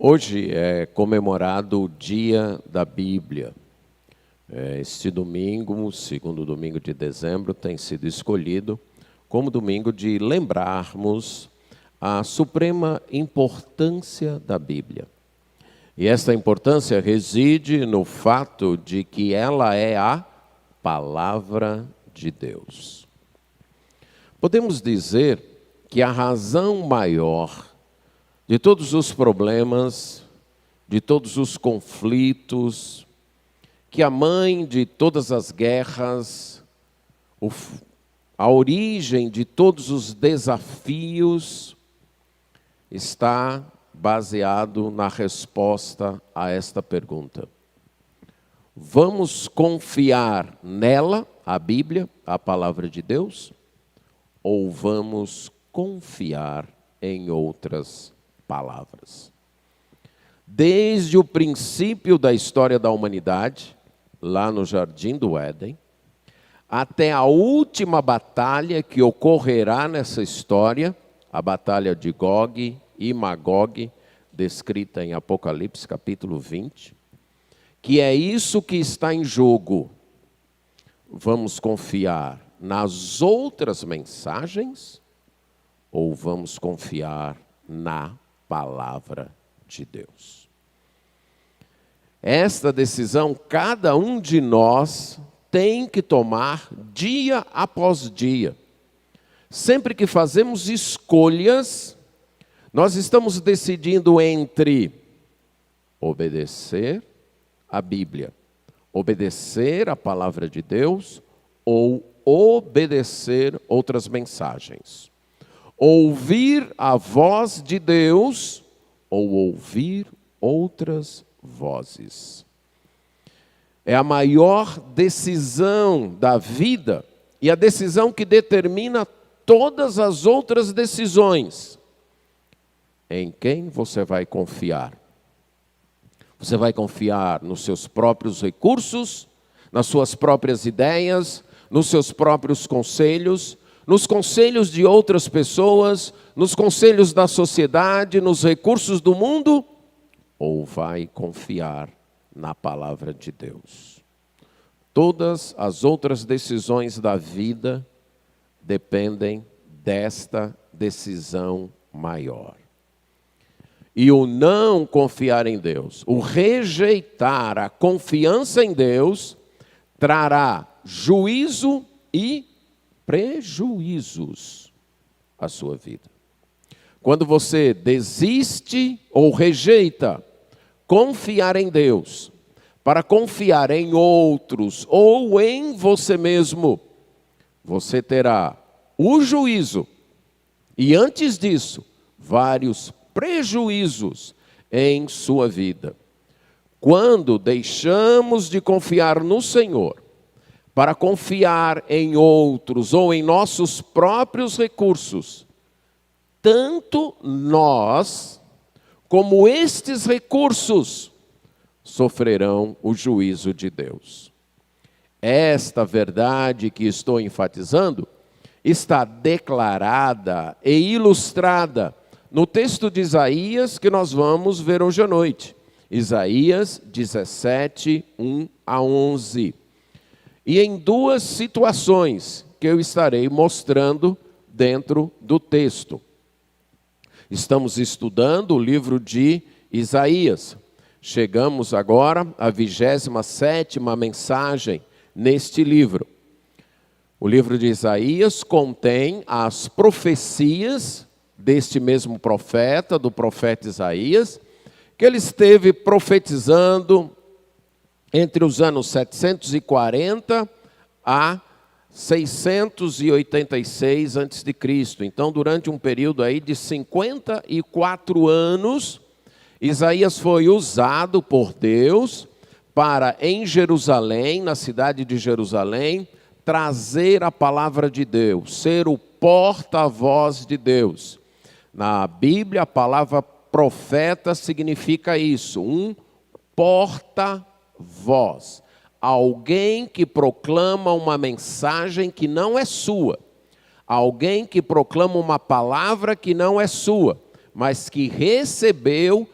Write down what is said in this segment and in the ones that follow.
Hoje é comemorado o Dia da Bíblia. Este domingo, o segundo domingo de dezembro, tem sido escolhido como domingo de lembrarmos a suprema importância da Bíblia. E esta importância reside no fato de que ela é a Palavra de Deus. Podemos dizer que a razão maior de todos os problemas, de todos os conflitos, que a mãe de todas as guerras, a origem de todos os desafios, está baseado na resposta a esta pergunta. Vamos confiar nela, a Bíblia, a Palavra de Deus, ou vamos confiar em outras palavras? Desde o princípio da história da humanidade, lá no Jardim do Éden, até a última batalha que ocorrerá nessa história, a batalha de Gog e Magog, descrita em Apocalipse capítulo 20, que é isso que está em jogo. Vamos confiar nas outras mensagens ou vamos confiar na Palavra de Deus? Esta decisão, cada um de nós tem que tomar dia após dia. Sempre que fazemos escolhas, nós estamos decidindo entre obedecer a Bíblia, obedecer a Palavra de Deus ou obedecer outras mensagens. Ouvir a voz de Deus ou ouvir outras vozes. É a maior decisão da vida e a decisão que determina todas as outras decisões. Em quem você vai confiar? Você vai confiar nos seus próprios recursos, nas suas próprias ideias, nos seus próprios conselhos, nos conselhos de outras pessoas, nos conselhos da sociedade, nos recursos do mundo? Ou vai confiar na Palavra de Deus? Todas as outras decisões da vida dependem desta decisão maior. E o não confiar em Deus, o rejeitar a confiança em Deus, trará juízo e prejuízos à sua vida. Quando você desiste ou rejeita confiar em Deus para confiar em outros ou em você mesmo, você terá o juízo e, antes disso, vários prejuízos em sua vida. Quando deixamos de confiar no Senhor para confiar em outros ou em nossos próprios recursos, tanto nós como estes recursos sofrerão o juízo de Deus. Esta verdade que estou enfatizando está declarada e ilustrada no texto de Isaías que nós vamos ver hoje à noite. Isaías 17, 1 a 11. E em duas situações que eu estarei mostrando dentro do texto. Estamos estudando o livro de Isaías. Chegamos agora à 27ª mensagem neste livro. O livro de Isaías contém as profecias deste mesmo profeta, do profeta Isaías, que ele esteve profetizando entre os anos 740 a 686 a.C. Então, durante um período aí de 54 anos, Isaías foi usado por Deus para, em Jerusalém, na cidade de Jerusalém, trazer a palavra de Deus, ser o porta-voz de Deus. Na Bíblia, a palavra profeta significa isso, um porta-voz. Alguém que proclama uma mensagem que não é sua. Alguém que proclama uma palavra que não é sua, mas que recebeu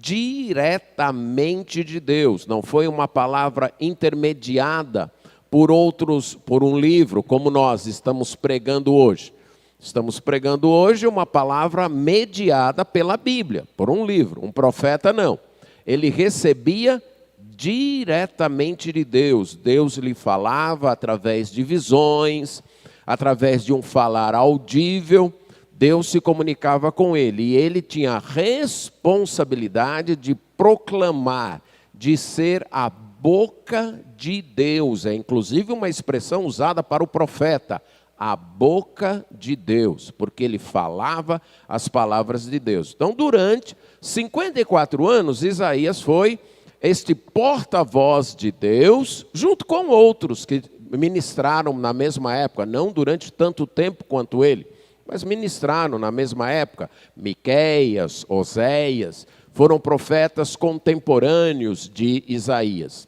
diretamente de Deus. Não foi uma palavra intermediada por um livro, como nós estamos pregando hoje. Estamos pregando hoje uma palavra mediada pela Bíblia, por um livro. Um profeta não. Ele recebia diretamente de Deus. Deus lhe falava através de visões, através de um falar audível. Deus se comunicava com ele e ele tinha a responsabilidade de proclamar, de ser a boca de Deus. É inclusive uma expressão usada para o profeta, a boca de Deus, porque ele falava as palavras de Deus. Então, durante 54 anos, Isaías foi este porta-voz de Deus, junto com outros que ministraram na mesma época, não durante tanto tempo quanto ele, mas ministraram na mesma época. Miqueias, Oséias, foram profetas contemporâneos de Isaías.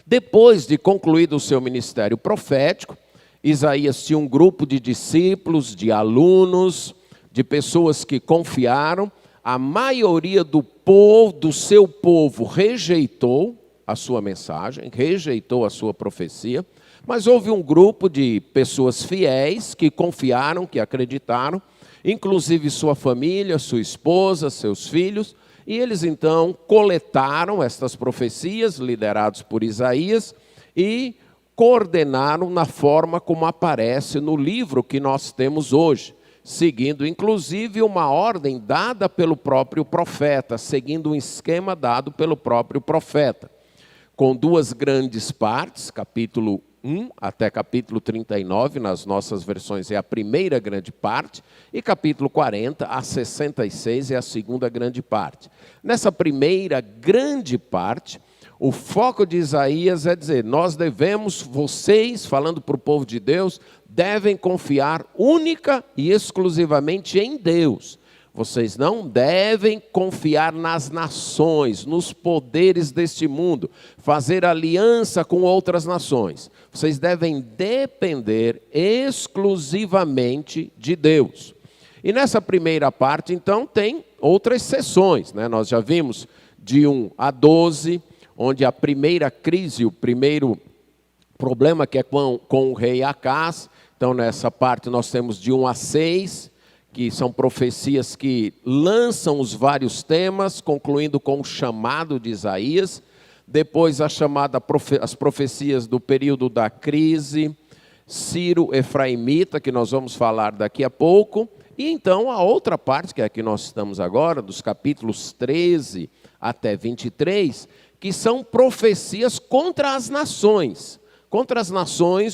Depois de concluído o seu ministério profético, Isaías tinha um grupo de discípulos, de alunos, de pessoas que confiaram. A maioria do seu povo rejeitou a sua mensagem, rejeitou a sua profecia. Mas houve um grupo de pessoas fiéis que confiaram, que acreditaram, inclusive sua família, sua esposa, seus filhos, e eles então coletaram estas profecias, liderados por Isaías, e coordenaram na forma como aparece no livro que nós temos hoje, seguindo inclusive uma ordem dada pelo próprio profeta, seguindo um esquema dado pelo próprio profeta, com duas grandes partes, capítulo 1 até capítulo 39, nas nossas versões é a primeira grande parte, e capítulo 40 a 66 é a segunda grande parte. Nessa primeira grande parte, o foco de Isaías é dizer, nós devemos, vocês, falando para o povo de Deus, devem confiar única e exclusivamente em Deus. Vocês não devem confiar nas nações, nos poderes deste mundo, fazer aliança com outras nações. Vocês devem depender exclusivamente de Deus. E nessa primeira parte, então, tem outras seções, né? Nós já vimos de 1 a 12, onde a primeira crise, o primeiro problema que é com o rei Acaz. Então, nessa parte, nós temos de 1 a 6, que são profecias que lançam os vários temas, concluindo com o chamado de Isaías. Depois as profecias do período da crise, Ciro Efraimita, que nós vamos falar daqui a pouco. E então a outra parte, que é a que nós estamos agora, dos capítulos 13 até 23, que são profecias contra as nações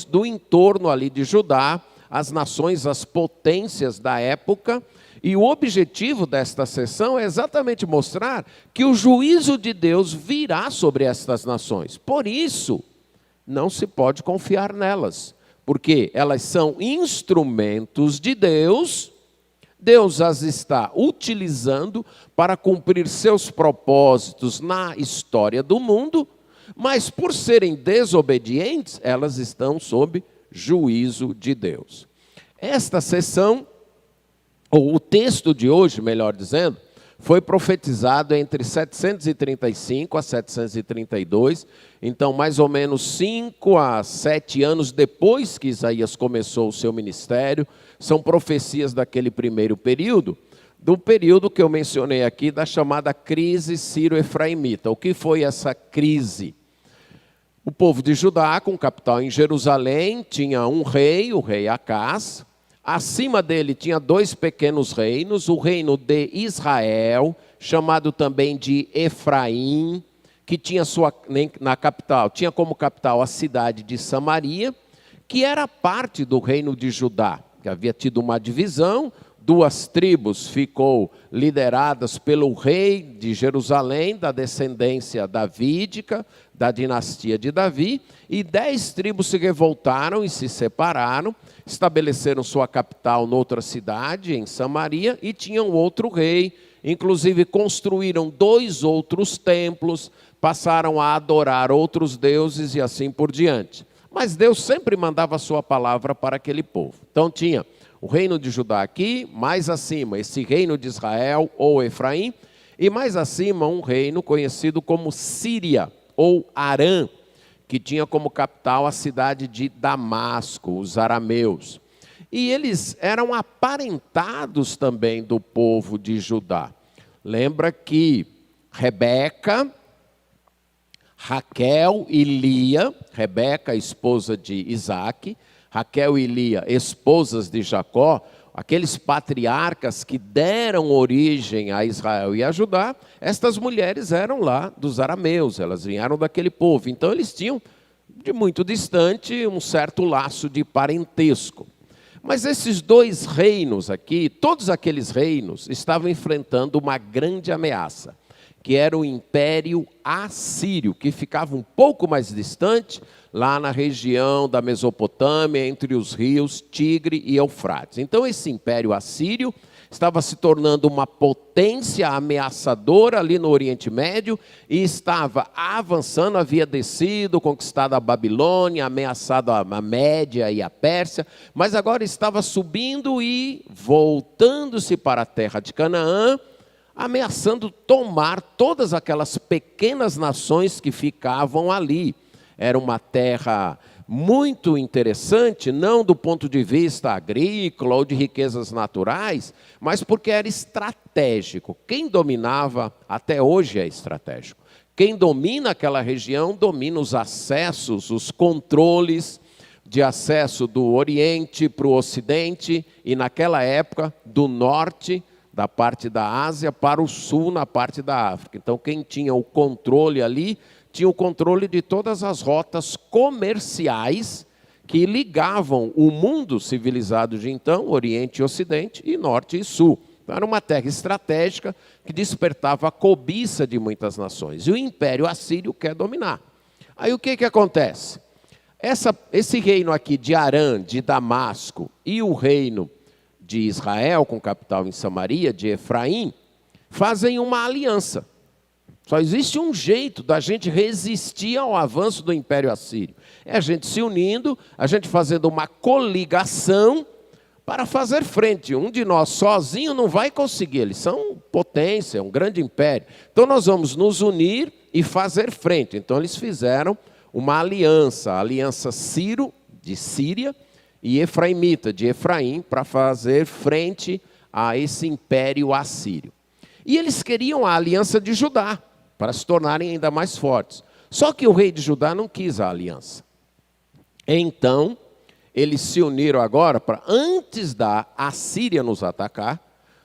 do entorno ali de Judá, as nações, as potências da época, e o objetivo desta sessão é exatamente mostrar que o juízo de Deus virá sobre estas nações. Por isso, não se pode confiar nelas, porque elas são instrumentos de Deus, Deus as está utilizando para cumprir seus propósitos na história do mundo, mas por serem desobedientes, elas estão sob juízo de Deus. Esta sessão, ou o texto de hoje, melhor dizendo, foi profetizado entre 735 a 732, então mais ou menos 5 a 7 anos depois que Isaías começou o seu ministério. São profecias daquele primeiro período, do período que eu mencionei aqui, da chamada crise Ciro-Efraimita. O que foi essa crise? O povo de Judá, com capital em Jerusalém, tinha um rei, o rei Acaz. Acima dele tinha 2 pequenos reinos, o reino de Israel, chamado também de Efraim, que tinha na capital, tinha como capital a cidade de Samaria, que era parte do reino de Judá, que havia tido uma divisão. 2 tribos ficou lideradas pelo rei de Jerusalém, da descendência davídica, da dinastia de Davi, e 10 tribos se revoltaram e se separaram, estabeleceram sua capital noutra cidade, em Samaria, e tinham outro rei, inclusive construíram 2 outros templos, passaram a adorar outros deuses e assim por diante. Mas Deus sempre mandava a sua palavra para aquele povo. Então tinha o reino de Judá aqui, mais acima, esse reino de Israel ou Efraim, E mais acima, um reino conhecido como Síria, ou Arã, que tinha como capital a cidade de Damasco, os arameus. E eles eram aparentados também do povo de Judá. Lembra que Rebeca, Raquel e Lia, Rebeca, esposa de Isaac, Raquel e Lia, esposas de Jacó, aqueles patriarcas que deram origem a Israel e a Judá, estas mulheres eram lá dos arameus, elas vieram daquele povo. Então eles tinham, de muito distante, um certo laço de parentesco. Mas esses dois reinos aqui, todos aqueles reinos, estavam enfrentando uma grande ameaça, que era o Império Assírio, que ficava um pouco mais distante, lá na região da Mesopotâmia, entre os rios Tigre e Eufrates. Então esse Império Assírio estava se tornando uma potência ameaçadora ali no Oriente Médio e estava avançando, havia descido, conquistado a Babilônia, ameaçado a Média e a Pérsia, mas agora estava subindo e voltando-se para a terra de Canaã, ameaçando tomar todas aquelas pequenas nações que ficavam ali. Era uma terra muito interessante, não do ponto de vista agrícola ou de riquezas naturais, mas porque era estratégico. Quem dominava, até hoje é estratégico. Quem domina aquela região, domina os acessos, os controles de acesso do Oriente para o Ocidente e, naquela época, do Norte, da parte da Ásia, para o Sul, na parte da África. Então, quem tinha o controle ali, tinha o controle de todas as rotas comerciais que ligavam o mundo civilizado de então, Oriente e Ocidente, e Norte e Sul. Então, era uma terra estratégica que despertava a cobiça de muitas nações. E o Império Assírio quer dominar. Aí o que acontece? Esse reino aqui de Arã, de Damasco, e o reino de Israel, com capital em Samaria, de Efraim, fazem uma aliança. Só existe um jeito da gente resistir ao avanço do Império Assírio. É a gente se unindo, a gente fazendo uma coligação para fazer frente. Um de nós sozinho não vai conseguir, eles são potência, um grande império. Então nós vamos nos unir e fazer frente. Então eles fizeram uma aliança, a aliança Ciro, de Síria, e Efraimita, de Efraim, para fazer frente a esse Império Assírio. E eles queriam a aliança de Judá, para se tornarem ainda mais fortes. Só que o rei de Judá não quis a aliança. Então, eles se uniram agora para, antes da Assíria nos atacar,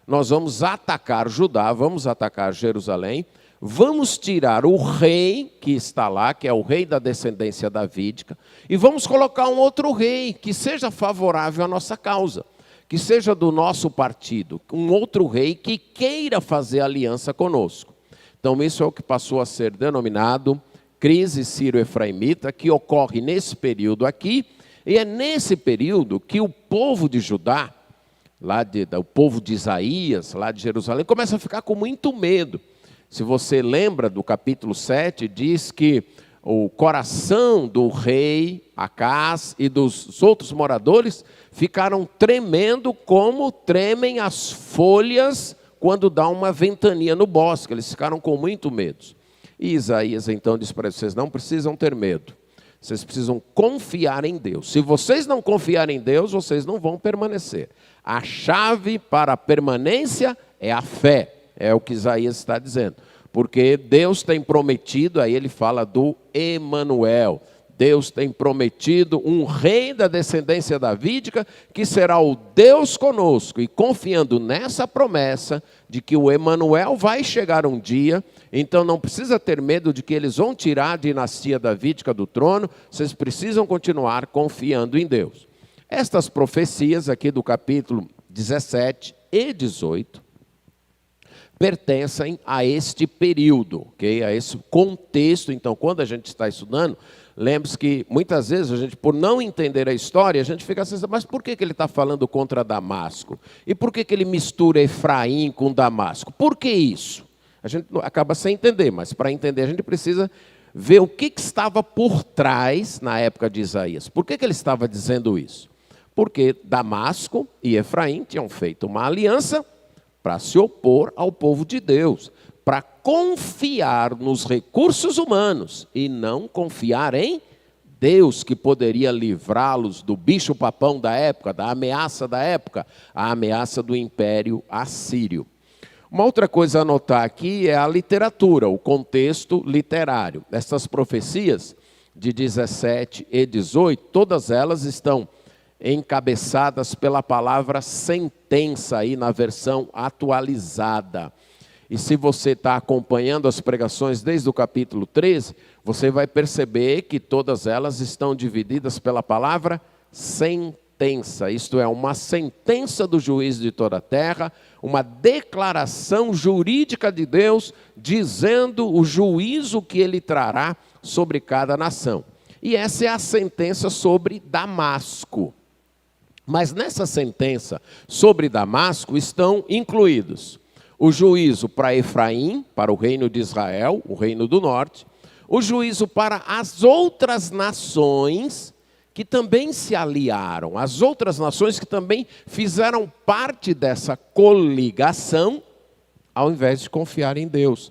nós vamos atacar Judá, vamos atacar Jerusalém, vamos tirar o rei que está lá, que é o rei da descendência davídica, e vamos colocar um outro rei que seja favorável à nossa causa, que seja do nosso partido, um outro rei que queira fazer aliança conosco. Então isso é o que passou a ser denominado crise sírio-efraimita, que ocorre nesse período aqui, e é nesse período que o povo de Judá, o povo de Isaías, lá de Jerusalém, começa a ficar com muito medo. Se você lembra do capítulo 7, diz que o coração do rei Acaz e dos outros moradores ficaram tremendo como tremem as folhas quando dá uma ventania no bosque. Eles ficaram com muito medo. E Isaías então diz para eles: vocês não precisam ter medo, vocês precisam confiar em Deus. Se vocês não confiarem em Deus, vocês não vão permanecer. A chave para a permanência é a fé. É o que Isaías está dizendo. Porque Deus tem prometido, aí ele fala do Emanuel. Deus tem prometido um rei da descendência davídica que será o Deus conosco. E confiando nessa promessa de que o Emanuel vai chegar um dia, então não precisa ter medo de que eles vão tirar a dinastia davídica do trono, vocês precisam continuar confiando em Deus. Estas profecias aqui do capítulo 17 e 18, pertencem a este período, okay? A esse contexto. Então, quando a gente está estudando, lembre-se que muitas vezes a gente, por não entender a história, a gente fica assim: mas por que ele está falando contra Damasco? E por que ele mistura Efraim com Damasco? Por que isso? A gente acaba sem entender, mas para entender a gente precisa ver o que estava por trás na época de Isaías. Por que ele estava dizendo isso? Porque Damasco e Efraim tinham feito uma aliança para se opor ao povo de Deus, para confiar nos recursos humanos e não confiar em Deus, que poderia livrá-los do bicho-papão da época, da ameaça da época, a ameaça do Império Assírio. Uma outra coisa a anotar aqui é a literatura, o contexto literário. Essas profecias de 17 e 18, todas elas estão encabeçadas pela palavra sentença, aí na versão atualizada. E se você está acompanhando as pregações desde o capítulo 13, você vai perceber que todas elas estão divididas pela palavra sentença. Isto é, uma sentença do juiz de toda a terra, uma declaração jurídica de Deus, dizendo o juízo que ele trará sobre cada nação. E essa é a sentença sobre Damasco. Mas nessa sentença sobre Damasco estão incluídos o juízo para Efraim, para o reino de Israel, o reino do norte, o juízo para as outras nações que também se aliaram, as outras nações que também fizeram parte dessa coligação, ao invés de confiar em Deus,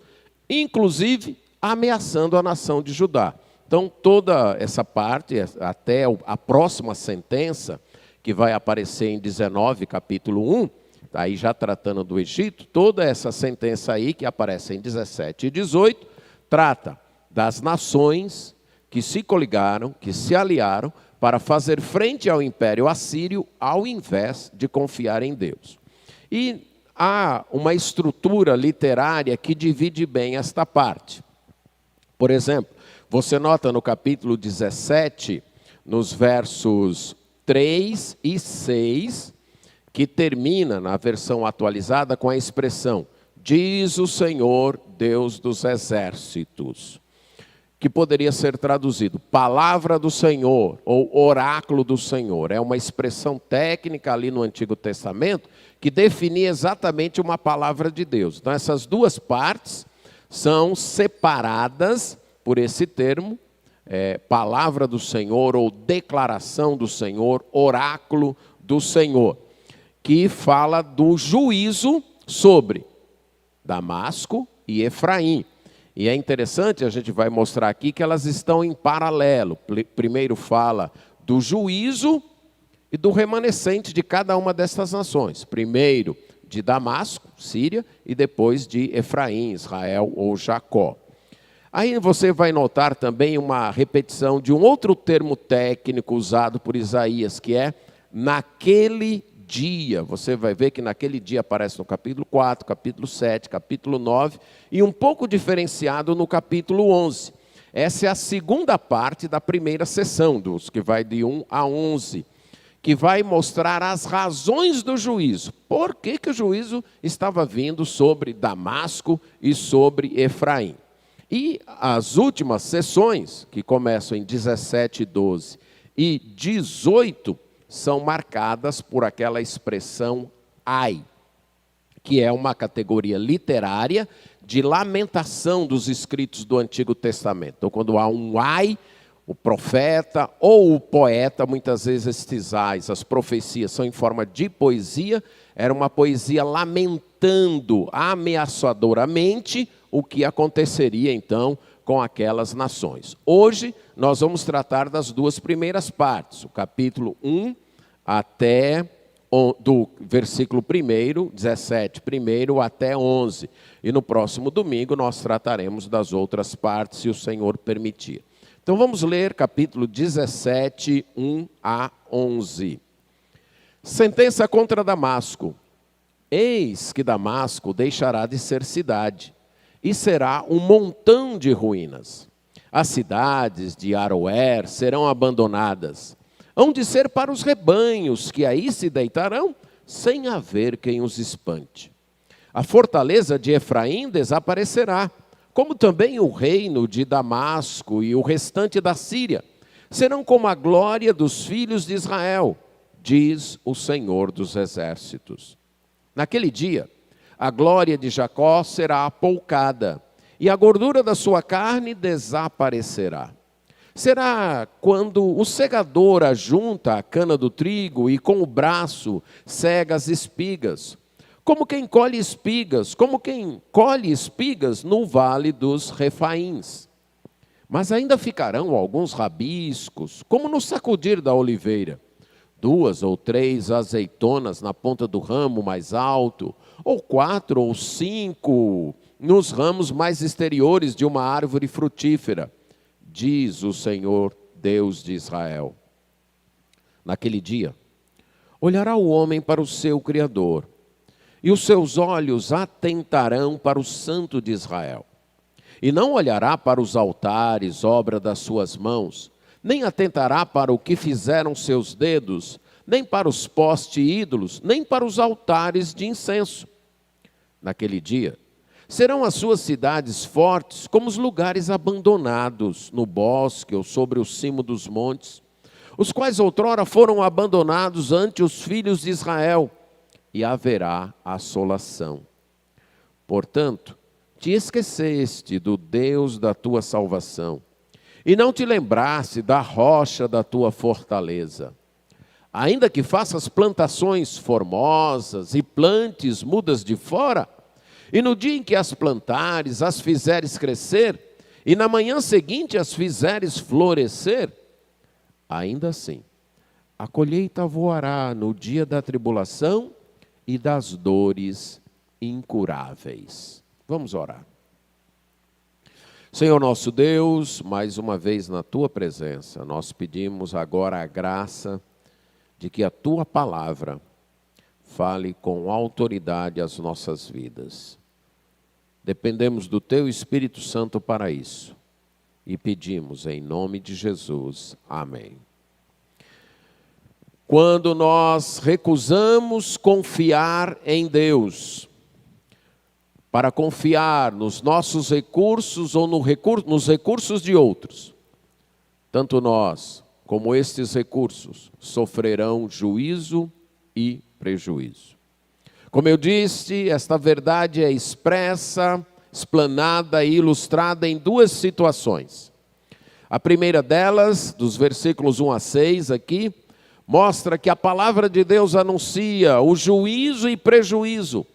inclusive ameaçando a nação de Judá. Então, toda essa parte, até a próxima sentença, que vai aparecer em 19, capítulo 1, aí já tratando do Egito, toda essa sentença aí, que aparece em 17 e 18, trata das nações que se coligaram, que se aliaram, para fazer frente ao Império Assírio, ao invés de confiar em Deus. E há uma estrutura literária que divide bem esta parte. Por exemplo, você nota no capítulo 17, nos versos 3 e 6, que termina na versão atualizada com a expressão, diz o Senhor, Deus dos exércitos, que poderia ser traduzido, palavra do Senhor, ou oráculo do Senhor. É uma expressão técnica ali no Antigo Testamento, que definia exatamente uma palavra de Deus. Então essas duas partes são separadas por esse termo, palavra do Senhor, ou declaração do Senhor, oráculo do Senhor, que fala do juízo sobre Damasco e Efraim. E é interessante, a gente vai mostrar aqui que elas estão em paralelo. Primeiro fala do juízo e do remanescente de cada uma dessas nações. Primeiro de Damasco, Síria, e depois de Efraim, Israel ou Jacó. Aí você vai notar também uma repetição de um outro termo técnico usado por Isaías, que é naquele dia. Você vai ver que naquele dia aparece no capítulo 4, capítulo 7, capítulo 9 e um pouco diferenciado no capítulo 11. Essa é a segunda parte da primeira sessão, dos que vai de 1 a 11, que vai mostrar as razões do juízo. Por que o juízo estava vindo sobre Damasco e sobre Efraim? E as últimas sessões, que começam em 17, 12 e 18, são marcadas por aquela expressão ai, que é uma categoria literária de lamentação dos escritos do Antigo Testamento. Então, quando há um ai, o profeta ou o poeta, muitas vezes estes ais, as profecias são em forma de poesia, era uma poesia lamentando ameaçadoramente o que aconteceria então com aquelas nações. Hoje nós vamos tratar das duas primeiras partes, o capítulo 1 até do versículo 1, 17, até 11. E no próximo domingo nós trataremos das outras partes, se o Senhor permitir. Então vamos ler capítulo 17, 1 a 11. Sentença contra Damasco. Eis que Damasco deixará de ser cidade, e será um montão de ruínas. As cidades de Aroer serão abandonadas. Hão de ser para os rebanhos, que aí se deitarão, sem haver quem os espante. A fortaleza de Efraim desaparecerá, como também o reino de Damasco e o restante da Síria. Serão como a glória dos filhos de Israel, diz o Senhor dos exércitos. Naquele dia, a glória de Jacó será apoucada, e a gordura da sua carne desaparecerá. Será quando o segador ajunta a cana do trigo e com o braço cega as espigas. como quem colhe espigas no vale dos Refaíns. Mas ainda ficarão alguns rabiscos, como no sacudir da oliveira, 2 ou 3 azeitonas na ponta do ramo mais alto, ou 4 ou 5 nos ramos mais exteriores de uma árvore frutífera, diz o Senhor, Deus de Israel. Naquele dia, olhará o homem para o seu Criador, e os seus olhos atentarão para o Santo de Israel. E não olhará para os altares, obra das suas mãos, nem atentará para o que fizeram seus dedos, nem para os postes ídolos, nem para os altares de incenso. Naquele dia, serão as suas cidades fortes como os lugares abandonados, no bosque ou sobre o cimo dos montes, os quais outrora foram abandonados ante os filhos de Israel, e haverá assolação. Portanto, te esqueceste do Deus da tua salvação, e não te lembraste da rocha da tua fortaleza. Ainda que faças plantações formosas e plantes mudas de fora, e no dia em que as plantares, as fizeres crescer, e na manhã seguinte as fizeres florescer, ainda assim, a colheita voará no dia da tribulação e das dores incuráveis. Vamos orar. Senhor nosso Deus, mais uma vez na Tua presença, nós pedimos agora a graça de que a Tua palavra fale com autoridade às nossas vidas. Dependemos do Teu Espírito Santo para isso e pedimos em nome de Jesus. Amém. Quando nós recusamos confiar em Deus, para confiar nos nossos recursos ou nos recursos de outros, tanto nós como estes recursos sofrerão juízo e prejuízo. Como eu disse, esta verdade é expressa, explanada e ilustrada em 2 situações. A primeira delas, dos versículos 1 a 6 aqui, mostra que a palavra de Deus anuncia o juízo e prejuízo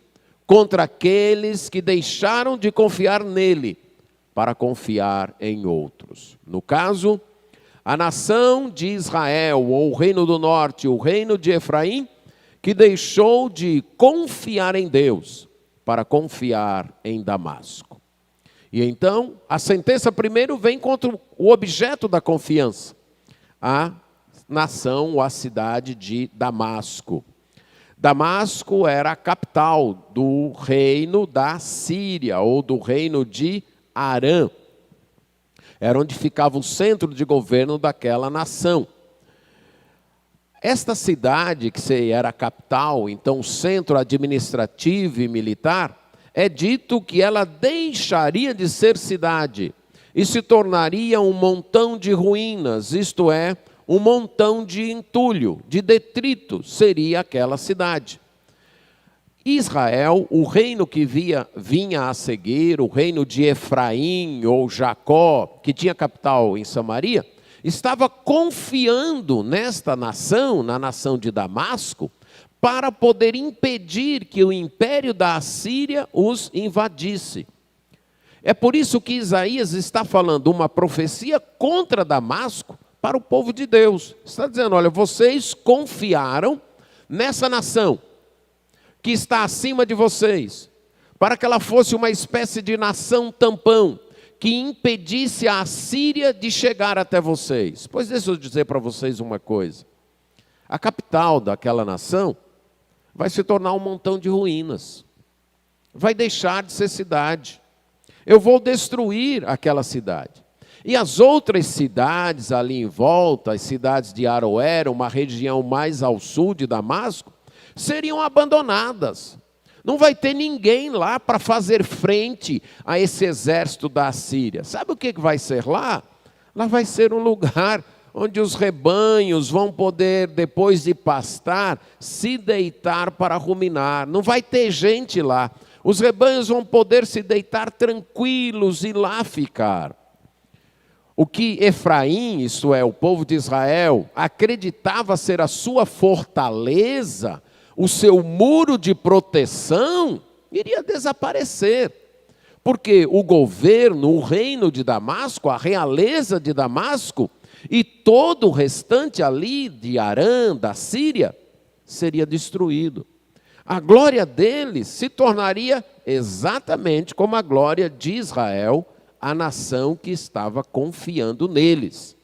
contra aqueles que deixaram de confiar nele para confiar em outros. No caso, a nação de Israel, ou o reino do norte, o reino de Efraim, que deixou de confiar em Deus para confiar em Damasco. E então, a sentença primeiro vem contra o objeto da confiança, a nação ou a cidade de Damasco. Damasco era a capital do reino da Síria, ou do reino de Arã. Era onde ficava o centro de governo daquela nação. Esta cidade, que era a capital, então o centro administrativo e militar, é dito que ela deixaria de ser cidade e se tornaria um montão de ruínas, isto é, um montão de entulho, de detrito, seria aquela cidade. Israel, o reino que vinha a seguir, o reino de Efraim ou Jacó, que tinha capital em Samaria, estava confiando nesta nação, na nação de Damasco, para poder impedir que o império da Assíria os invadisse. É por isso que Isaías está falando uma profecia contra Damasco para o povo de Deus. Está dizendo, olha, vocês confiaram nessa nação que está acima de vocês, para que ela fosse uma espécie de nação tampão, que impedisse a Assíria de chegar até vocês. Pois deixa eu dizer para vocês uma coisa. A capital daquela nação vai se tornar um montão de ruínas. Vai deixar de ser cidade. Eu vou destruir aquela cidade. E as outras cidades ali em volta, as cidades de Aroer, uma região mais ao sul de Damasco, seriam abandonadas. Não vai ter ninguém lá para fazer frente a esse exército da Assíria. Sabe o que vai ser lá? Lá vai ser um lugar onde os rebanhos vão poder, depois de pastar, se deitar para ruminar. Não vai ter gente lá. Os rebanhos vão poder se deitar tranquilos e lá ficar. O que Efraim, isto é, o povo de Israel, acreditava ser a sua fortaleza, o seu muro de proteção iria desaparecer. Porque o governo, o reino de Damasco, a realeza de Damasco e todo o restante ali de Arã, da Síria, seria destruído. A glória deles se tornaria exatamente como a glória de Israel, a nação que estava confiando neles.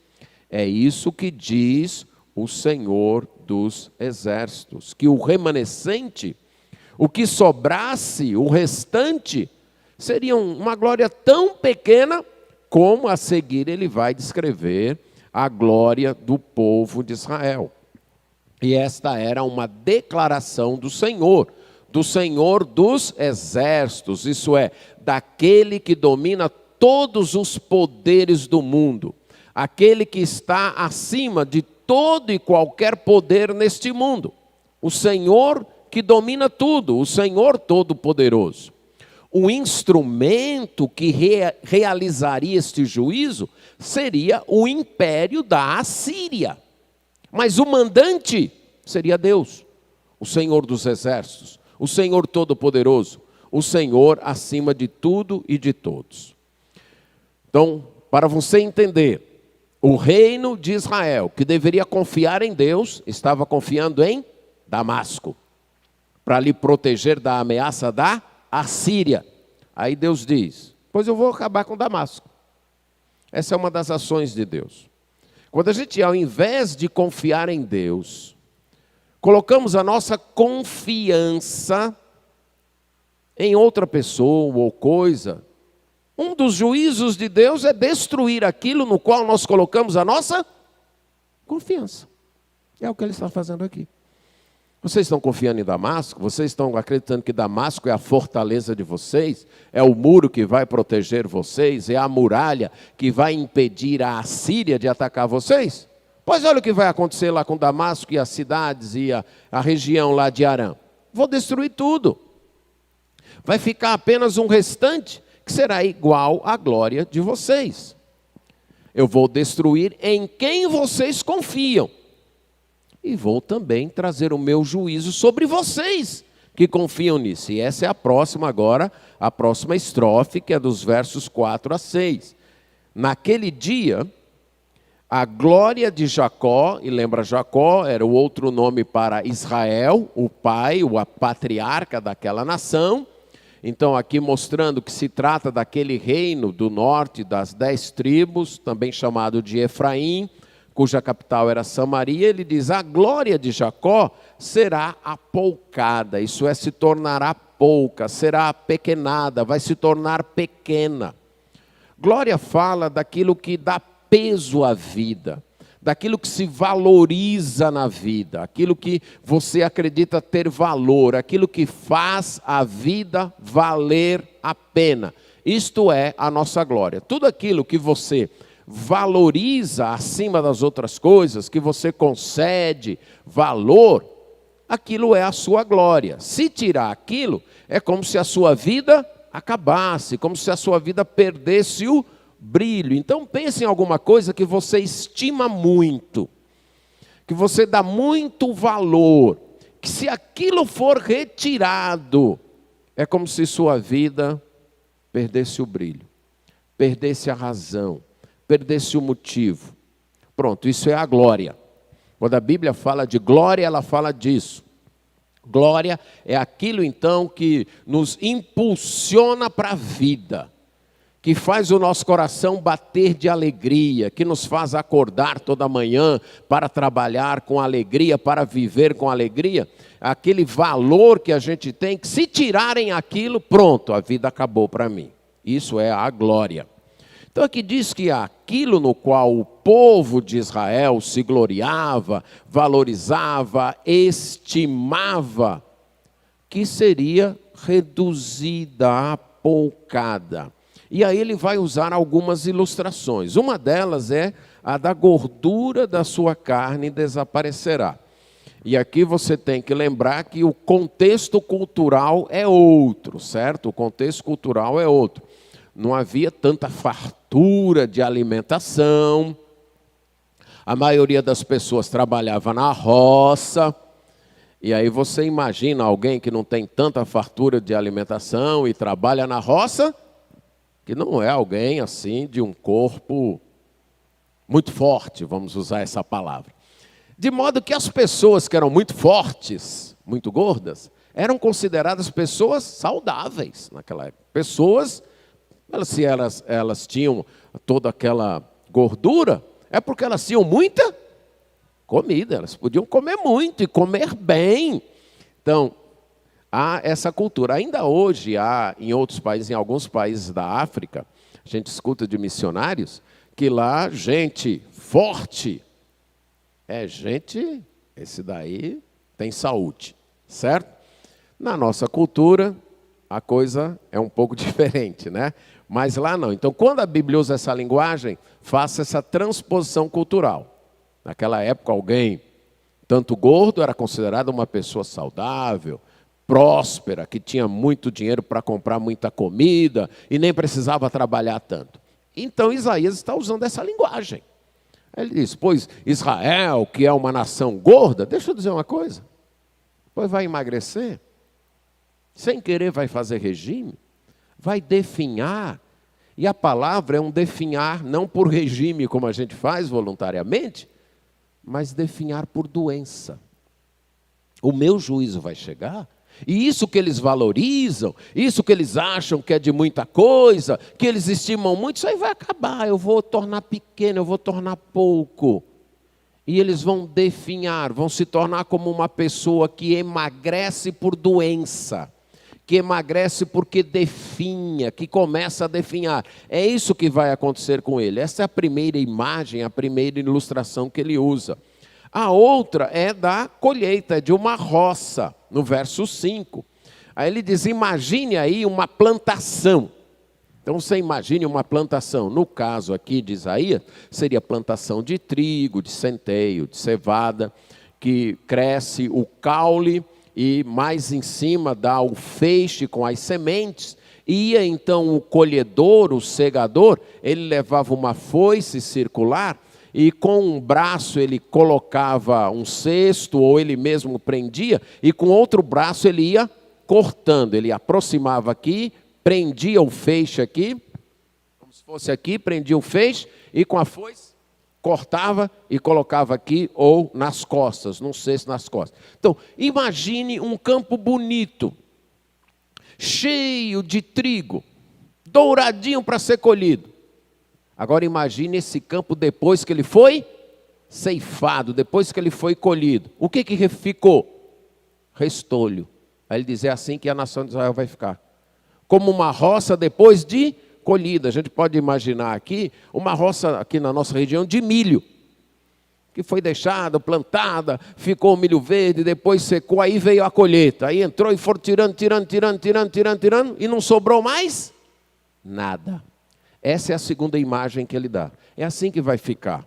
É isso que diz o Senhor dos Exércitos, que o remanescente, o que sobrasse, o restante, seria uma glória tão pequena como a seguir ele vai descrever a glória do povo de Israel. E esta era uma declaração do Senhor dos exércitos, isso é, daquele que domina todos os poderes do mundo, aquele que está acima de todo e qualquer poder neste mundo, o Senhor que domina tudo, o Senhor Todo-Poderoso. O instrumento que realizaria este juízo seria o império da Assíria. Mas o mandante seria Deus, o Senhor dos Exércitos, o Senhor Todo-Poderoso, o Senhor acima de tudo e de todos. Então, para você entender, o reino de Israel, que deveria confiar em Deus, estava confiando em Damasco, para lhe proteger da ameaça da Assíria. Aí Deus diz, pois eu vou acabar com Damasco. Essa é uma das ações de Deus. Quando a gente, ao invés de confiar em Deus, colocamos a nossa confiança em outra pessoa ou coisa, um dos juízos de Deus é destruir aquilo no qual nós colocamos a nossa confiança. É o que ele está fazendo aqui. Vocês estão confiando em Damasco? Vocês estão acreditando que Damasco é a fortaleza de vocês? É o muro que vai proteger vocês? É a muralha que vai impedir a Assíria de atacar vocês? Pois olha o que vai acontecer lá com Damasco e as cidades e a região lá de Arã. Vou destruir tudo. Vai ficar apenas um restante que será igual à glória de vocês. Eu vou destruir em quem vocês confiam. E vou também trazer o meu juízo sobre vocês que confiam nisso. E essa é a próxima agora, a próxima estrofe, que é dos versos 4 a 6. Naquele dia, a glória de Jacó, e lembra Jacó, era o outro nome para Israel, o pai, a patriarca daquela nação. Então aqui mostrando que se trata daquele reino do norte das 10 tribos, também chamado de Efraim, cuja capital era Samaria. Ele diz, a glória de Jacó será apoucada, isso é, se tornará pouca, será apequenada, vai se tornar pequena. Glória fala daquilo que dá peso à vida, daquilo que se valoriza na vida, aquilo que você acredita ter valor, aquilo que faz a vida valer a pena. Isto é a nossa glória. Tudo aquilo que você valoriza acima das outras coisas, que você concede valor, aquilo é a sua glória. Se tirar aquilo, é como se a sua vida acabasse, como se a sua vida perdesse o brilho. Então pense em alguma coisa que você estima muito, que você dá muito valor, que se aquilo for retirado, é como se sua vida perdesse o brilho, perdesse a razão, perdesse o motivo. Pronto, isso é a glória. Quando a Bíblia fala de glória, ela fala disso. Glória é aquilo então que nos impulsiona para a vida, que faz o nosso coração bater de alegria, que nos faz acordar toda manhã para trabalhar com alegria, para viver com alegria. Aquele valor que a gente tem, que se tirarem aquilo, pronto, a vida acabou para mim. Isso é a glória. Então aqui diz que aquilo no qual o povo de Israel se gloriava, valorizava, estimava, que seria reduzida, apoucada. E aí ele vai usar algumas ilustrações. Uma delas é a da gordura da sua carne desaparecerá. E aqui você tem que lembrar que o contexto cultural é outro, certo? O contexto cultural é outro. Não havia tanta fartura de alimentação. A maioria das pessoas trabalhava na roça. E aí você imagina alguém que não tem tanta fartura de alimentação e trabalha na roça, que não é alguém assim de um corpo muito forte, vamos usar essa palavra. De modo que as pessoas que eram muito fortes, muito gordas, eram consideradas pessoas saudáveis naquela época. Pessoas, se elas tinham toda aquela gordura, é porque elas tinham muita comida, elas podiam comer muito e comer bem. Então, há essa cultura. Ainda hoje há em outros países, em alguns países da África, a gente escuta de missionários, que lá gente forte é gente, esse daí tem saúde, certo? Na nossa cultura, a coisa é um pouco diferente, né? Mas lá não. Então, quando a Bíblia usa essa linguagem, faça essa transposição cultural. Naquela época, alguém tanto gordo era considerado uma pessoa saudável, próspera, que tinha muito dinheiro para comprar muita comida e nem precisava trabalhar tanto. Então, Isaías está usando essa linguagem. Ele diz, pois Israel, que é uma nação gorda, deixa eu dizer uma coisa, pois vai emagrecer, sem querer vai fazer regime, vai definhar. E a palavra é um definhar, não por regime, como a gente faz voluntariamente, mas definhar por doença. O meu juízo vai chegar, e isso que eles valorizam, isso que eles acham que é de muita coisa, que eles estimam muito, isso aí vai acabar, eu vou tornar pequeno, eu vou tornar pouco. E eles vão definhar, vão se tornar como uma pessoa que emagrece por doença, que emagrece porque definha, que começa a definhar. É isso que vai acontecer com ele. Essa é a primeira imagem, a primeira ilustração que ele usa. A outra é da colheita, é de uma roça, no verso 5. Aí ele diz, imagine aí uma plantação. Então você imagine uma plantação. No caso aqui de Isaías, seria plantação de trigo, de centeio, de cevada, que cresce o caule, e mais em cima dá o feixe com as sementes. Ia então o colhedor, o segador, ele levava uma foice circular e com um braço ele colocava um cesto ou ele mesmo prendia e com outro braço ele ia cortando. Ele aproximava aqui, prendia o feixe aqui, como se fosse aqui, prendia o feixe e com a foice cortava e colocava aqui ou nas costas, num cesto nas costas. Então, imagine um campo bonito, cheio de trigo, douradinho para ser colhido. Agora imagine esse campo depois que ele foi ceifado, depois que ele foi colhido. O que ficou? Restolho. Aí ele diz, é assim que a nação de Israel vai ficar. Como uma roça depois de colhida. A gente pode imaginar aqui uma roça aqui na nossa região de milho, que foi deixada, plantada, ficou o milho verde, depois secou, aí veio a colheita. Aí entrou e foram tirando, e não sobrou mais nada. Essa é a segunda imagem que ele dá. É assim que vai ficar.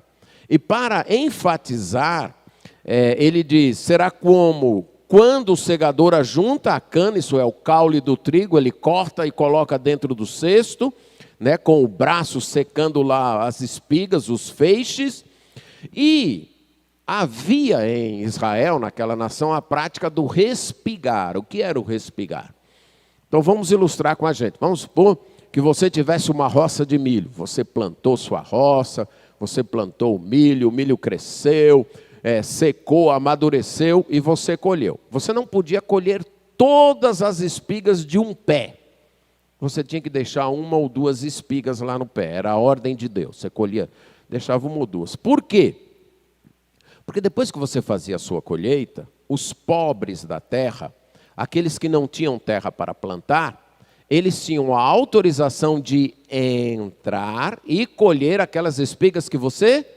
E para enfatizar, ele diz, será como quando o segador ajunta a cana, isso é o caule do trigo, ele corta e coloca dentro do cesto, né, com o braço secando lá as espigas, os feixes. E havia em Israel, naquela nação, a prática do respigar. O que era o respigar? Então vamos ilustrar com a gente. Vamos supor que você tivesse uma roça de milho. Você plantou sua roça, você plantou o milho cresceu, secou, amadureceu e você colheu. Você não podia colher todas as espigas de um pé. Você tinha que deixar uma ou duas espigas lá no pé. Era a ordem de Deus. Você colhia, deixava uma ou duas. Por quê? Porque depois que você fazia a sua colheita, os pobres da terra, aqueles que não tinham terra para plantar, eles tinham a autorização de entrar e colher aquelas espigas que você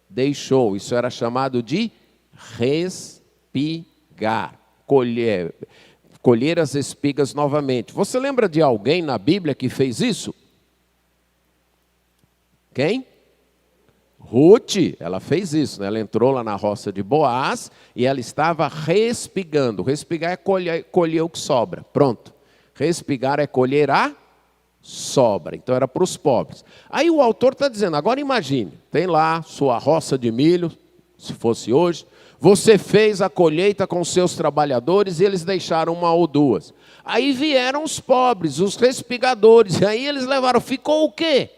deixou. Isso era chamado de respigar, colher as espigas novamente. Você lembra de alguém na Bíblia que fez isso? Quem? Ruth, ela fez isso, né? Ela entrou lá na roça de Boaz e ela estava respigando. Respigar é colher o que sobra, pronto. Respigar é colher a sobra, então era para os pobres. Aí o autor está dizendo, agora imagine, tem lá sua roça de milho, se fosse hoje, Você fez a colheita com seus trabalhadores e eles deixaram uma ou duas. Aí vieram os pobres, os respigadores, e aí eles levaram. Ficou o quê?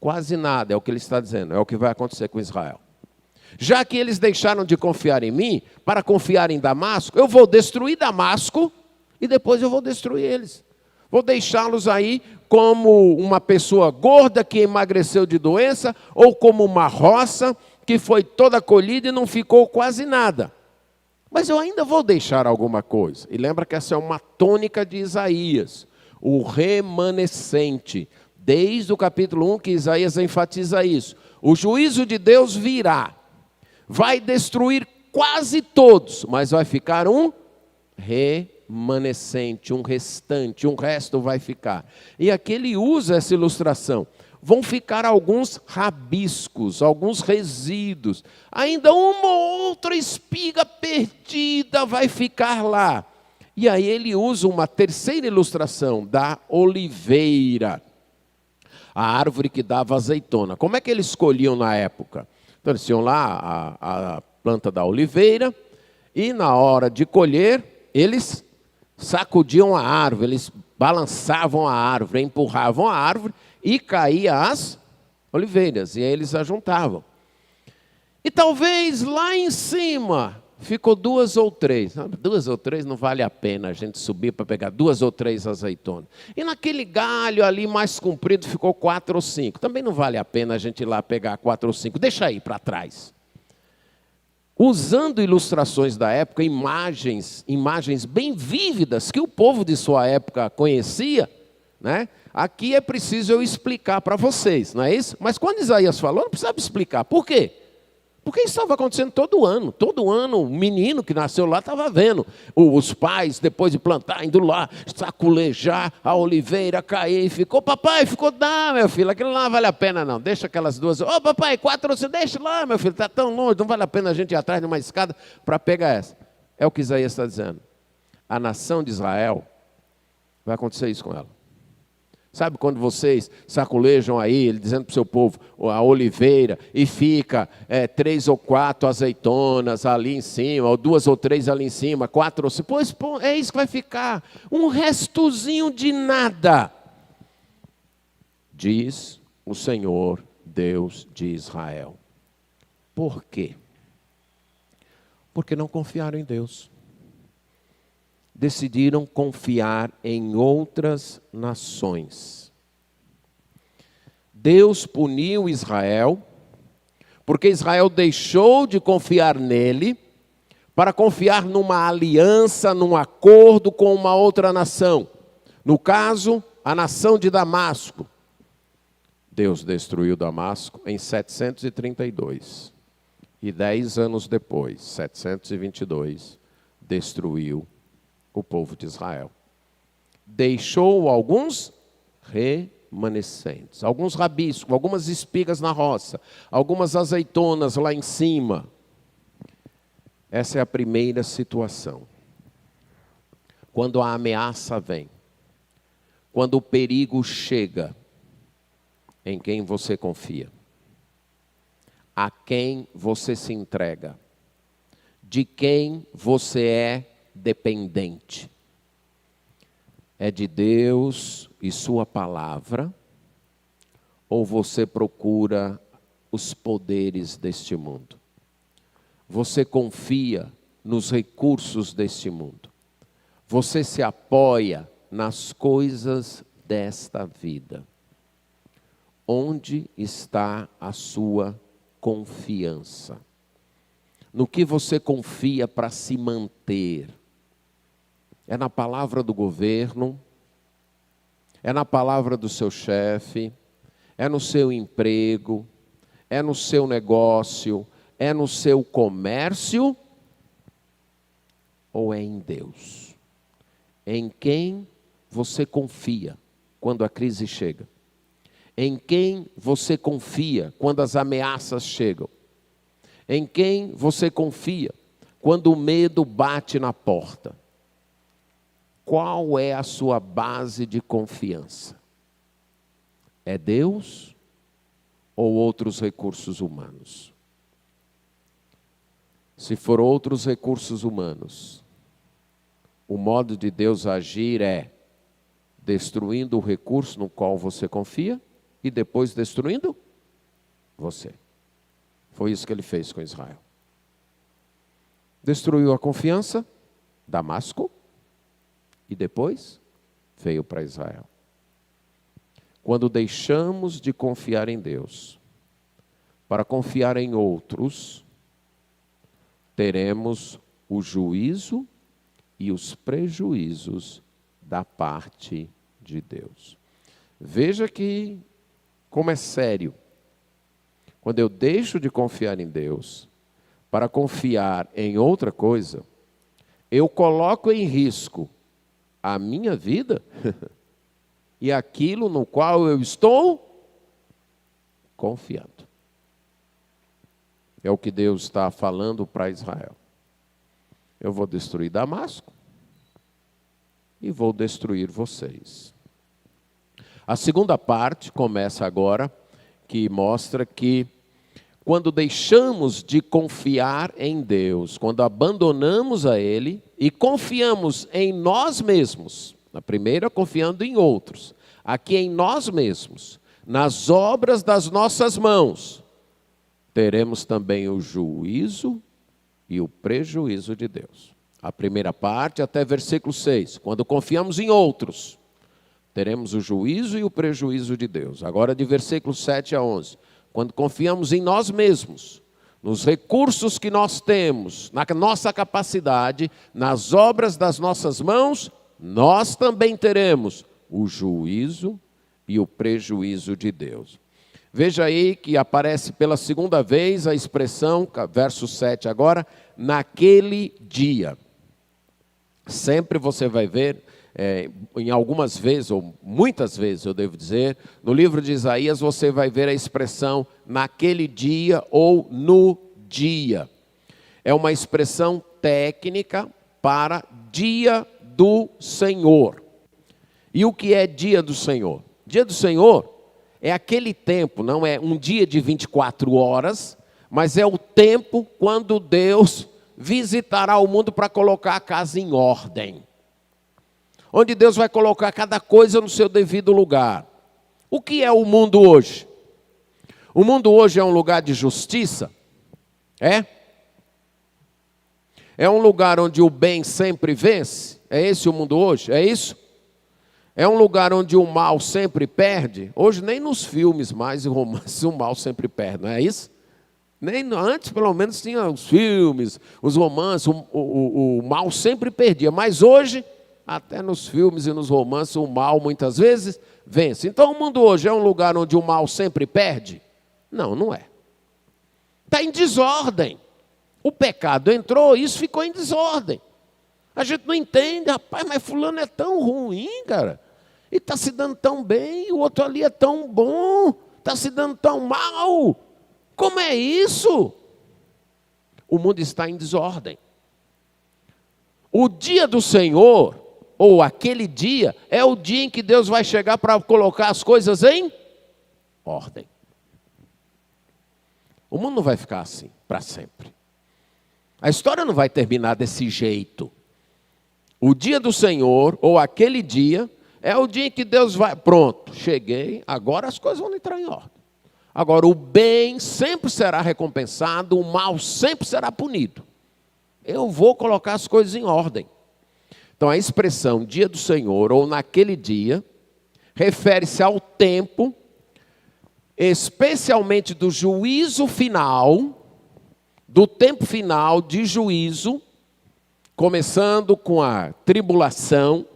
Quase nada, é o que ele está dizendo, é o que vai acontecer com Israel. Já que eles deixaram de confiar em mim, para confiar em Damasco, eu vou destruir Damasco e depois eu vou destruir eles. Vou deixá-los aí como uma pessoa gorda que emagreceu de doença, ou como uma roça que foi toda colhida e não ficou quase nada. Mas eu ainda vou deixar alguma coisa. E lembra que essa é uma tônica de Isaías, o remanescente. Desde o capítulo 1 que Isaías enfatiza isso. O juízo de Deus virá. Vai destruir quase todos, mas vai ficar um remanescente, um restante, um resto vai ficar. E aqui ele usa essa ilustração. Vão ficar alguns rabiscos, alguns resíduos. Ainda uma ou outra espiga perdida vai ficar lá. E aí ele usa uma terceira ilustração da oliveira. A árvore que dava azeitona. Como é que eles escolhiam na época? Então eles tinham lá a planta da oliveira e na hora de colher, eles sacudiam a árvore, eles balançavam a árvore, empurravam a árvore e caíam as oliveiras, e aí eles ajuntavam. E talvez lá em cima ficou 2 ou 3. 2 ou 3 não vale a pena a gente subir para pegar 2 ou 3 azeitonas. E naquele galho ali mais comprido ficou 4 ou 5. Também não vale a pena a gente ir lá pegar 4 ou 5. Deixa aí para trás. Usando ilustrações da época, imagens bem vívidas que o povo de sua época conhecia, né? Aqui é preciso eu explicar para vocês, não é isso? Mas quando Isaías falou, não precisava explicar. Por quê? Porque isso estava acontecendo todo ano. Todo ano, o menino que nasceu lá estava vendo os pais, depois de plantar, indo lá, saculejar a oliveira, cair, e ficou, papai, ficou, não, meu filho, aquilo lá não vale a pena não, deixa aquelas 2, ô papai, 4, você deixa lá, meu filho, está tão longe, não vale a pena a gente ir atrás de uma escada para pegar essa. É o que Isaías está dizendo. A nação de Israel, vai acontecer isso com ela. Sabe quando vocês saculejam aí, ele dizendo para o seu povo, a oliveira, e fica 3 ou 4 azeitonas ali em cima, ou 2 ou 3 ali em cima, 4 ou 5, pois é isso que vai ficar, um restozinho de nada, diz o Senhor Deus de Israel. Por quê? Porque não confiaram em Deus. Decidiram confiar em outras nações. Deus puniu Israel, porque Israel deixou de confiar nele, para confiar numa aliança, num acordo com uma outra nação. No caso, a nação de Damasco. Deus destruiu Damasco em 732. E 10 anos depois, 722, destruiu o povo de Israel. Deixou alguns remanescentes, alguns rabiscos, algumas espigas na roça, algumas azeitonas lá em cima. Essa é a primeira situação. Quando a ameaça vem, quando o perigo chega, em quem você confia? A quem você se entrega? De quem você é dependente? É de Deus e sua palavra, ou você procura os poderes deste mundo? Você confia nos recursos deste mundo? Você se apoia nas coisas desta vida? Onde está a sua confiança? No que você confia para se manter? É na palavra do governo? É na palavra do seu chefe? É no seu emprego? É no seu negócio? É no seu comércio? Ou é em Deus? Em quem você confia quando a crise chega? Em quem você confia quando as ameaças chegam? Em quem você confia quando o medo bate na porta? Qual é a sua base de confiança? É Deus ou outros recursos humanos? Se for outros recursos humanos, o modo de Deus agir é destruindo o recurso no qual você confia e depois destruindo você. Foi isso que ele fez com Israel. Destruiu a confiança, Damasco, e depois veio para Israel. Quando deixamos de confiar em Deus para confiar em outros, teremos o juízo e os prejuízos da parte de Deus. Veja que como é sério. Quando eu deixo de confiar em Deus para confiar em outra coisa, eu coloco em risco a minha vida e aquilo no qual eu estou confiando. É o que Deus está falando para Israel. Eu vou destruir Damasco e vou destruir vocês. A segunda parte começa agora, que mostra que quando deixamos de confiar em Deus, quando abandonamos a Ele e confiamos em nós mesmos, na primeira confiando em outros, aqui em nós mesmos, nas obras das nossas mãos, teremos também o juízo e o prejuízo de Deus. A primeira parte até versículo 6, quando confiamos em outros, teremos o juízo e o prejuízo de Deus. Agora de versículo 7 a 11, quando confiamos em nós mesmos, nos recursos que nós temos, na nossa capacidade, nas obras das nossas mãos, nós também teremos o juízo e o prejuízo de Deus. Veja aí que aparece pela segunda vez a expressão, verso 7 agora, naquele dia. Sempre você vai ver, em algumas vezes, ou muitas vezes eu devo dizer, no livro de Isaías você vai ver a expressão naquele dia ou no dia. É uma expressão técnica para dia do Senhor. E o que é dia do Senhor? Dia do Senhor é aquele tempo, não é um dia de 24 horas, mas é o tempo quando Deus visitará o mundo para colocar a casa em ordem. Onde Deus vai colocar cada coisa no seu devido lugar. O que é o mundo hoje? O mundo hoje é um lugar de justiça? É? É um lugar onde o bem sempre vence? É esse o mundo hoje? É isso? É um lugar onde o mal sempre perde? Hoje nem nos filmes mais e romances o mal sempre perde, não é isso? Nem antes, pelo menos, tinha os filmes, os romances, o mal sempre perdia. Mas hoje, até nos filmes e nos romances, o mal muitas vezes vence. Então o mundo hoje é um lugar onde o mal sempre perde? Não, não é. Está em desordem. O pecado entrou, isso ficou em desordem. A gente não entende, rapaz, mas fulano é tão ruim, cara. E está se dando tão bem, o outro ali é tão bom, está se dando tão mal. Como é isso? O mundo está em desordem. O dia do Senhor, ou aquele dia, é o dia em que Deus vai chegar para colocar as coisas em ordem. O mundo não vai ficar assim para sempre. A história não vai terminar desse jeito. O dia do Senhor, ou aquele dia, é o dia em que Deus vai... Pronto, cheguei, agora as coisas vão entrar em ordem. Agora, o bem sempre será recompensado, o mal sempre será punido. Eu vou colocar as coisas em ordem. Então, a expressão dia do Senhor, ou naquele dia, refere-se ao tempo, especialmente do juízo final, do tempo final de juízo, começando com a tribulação,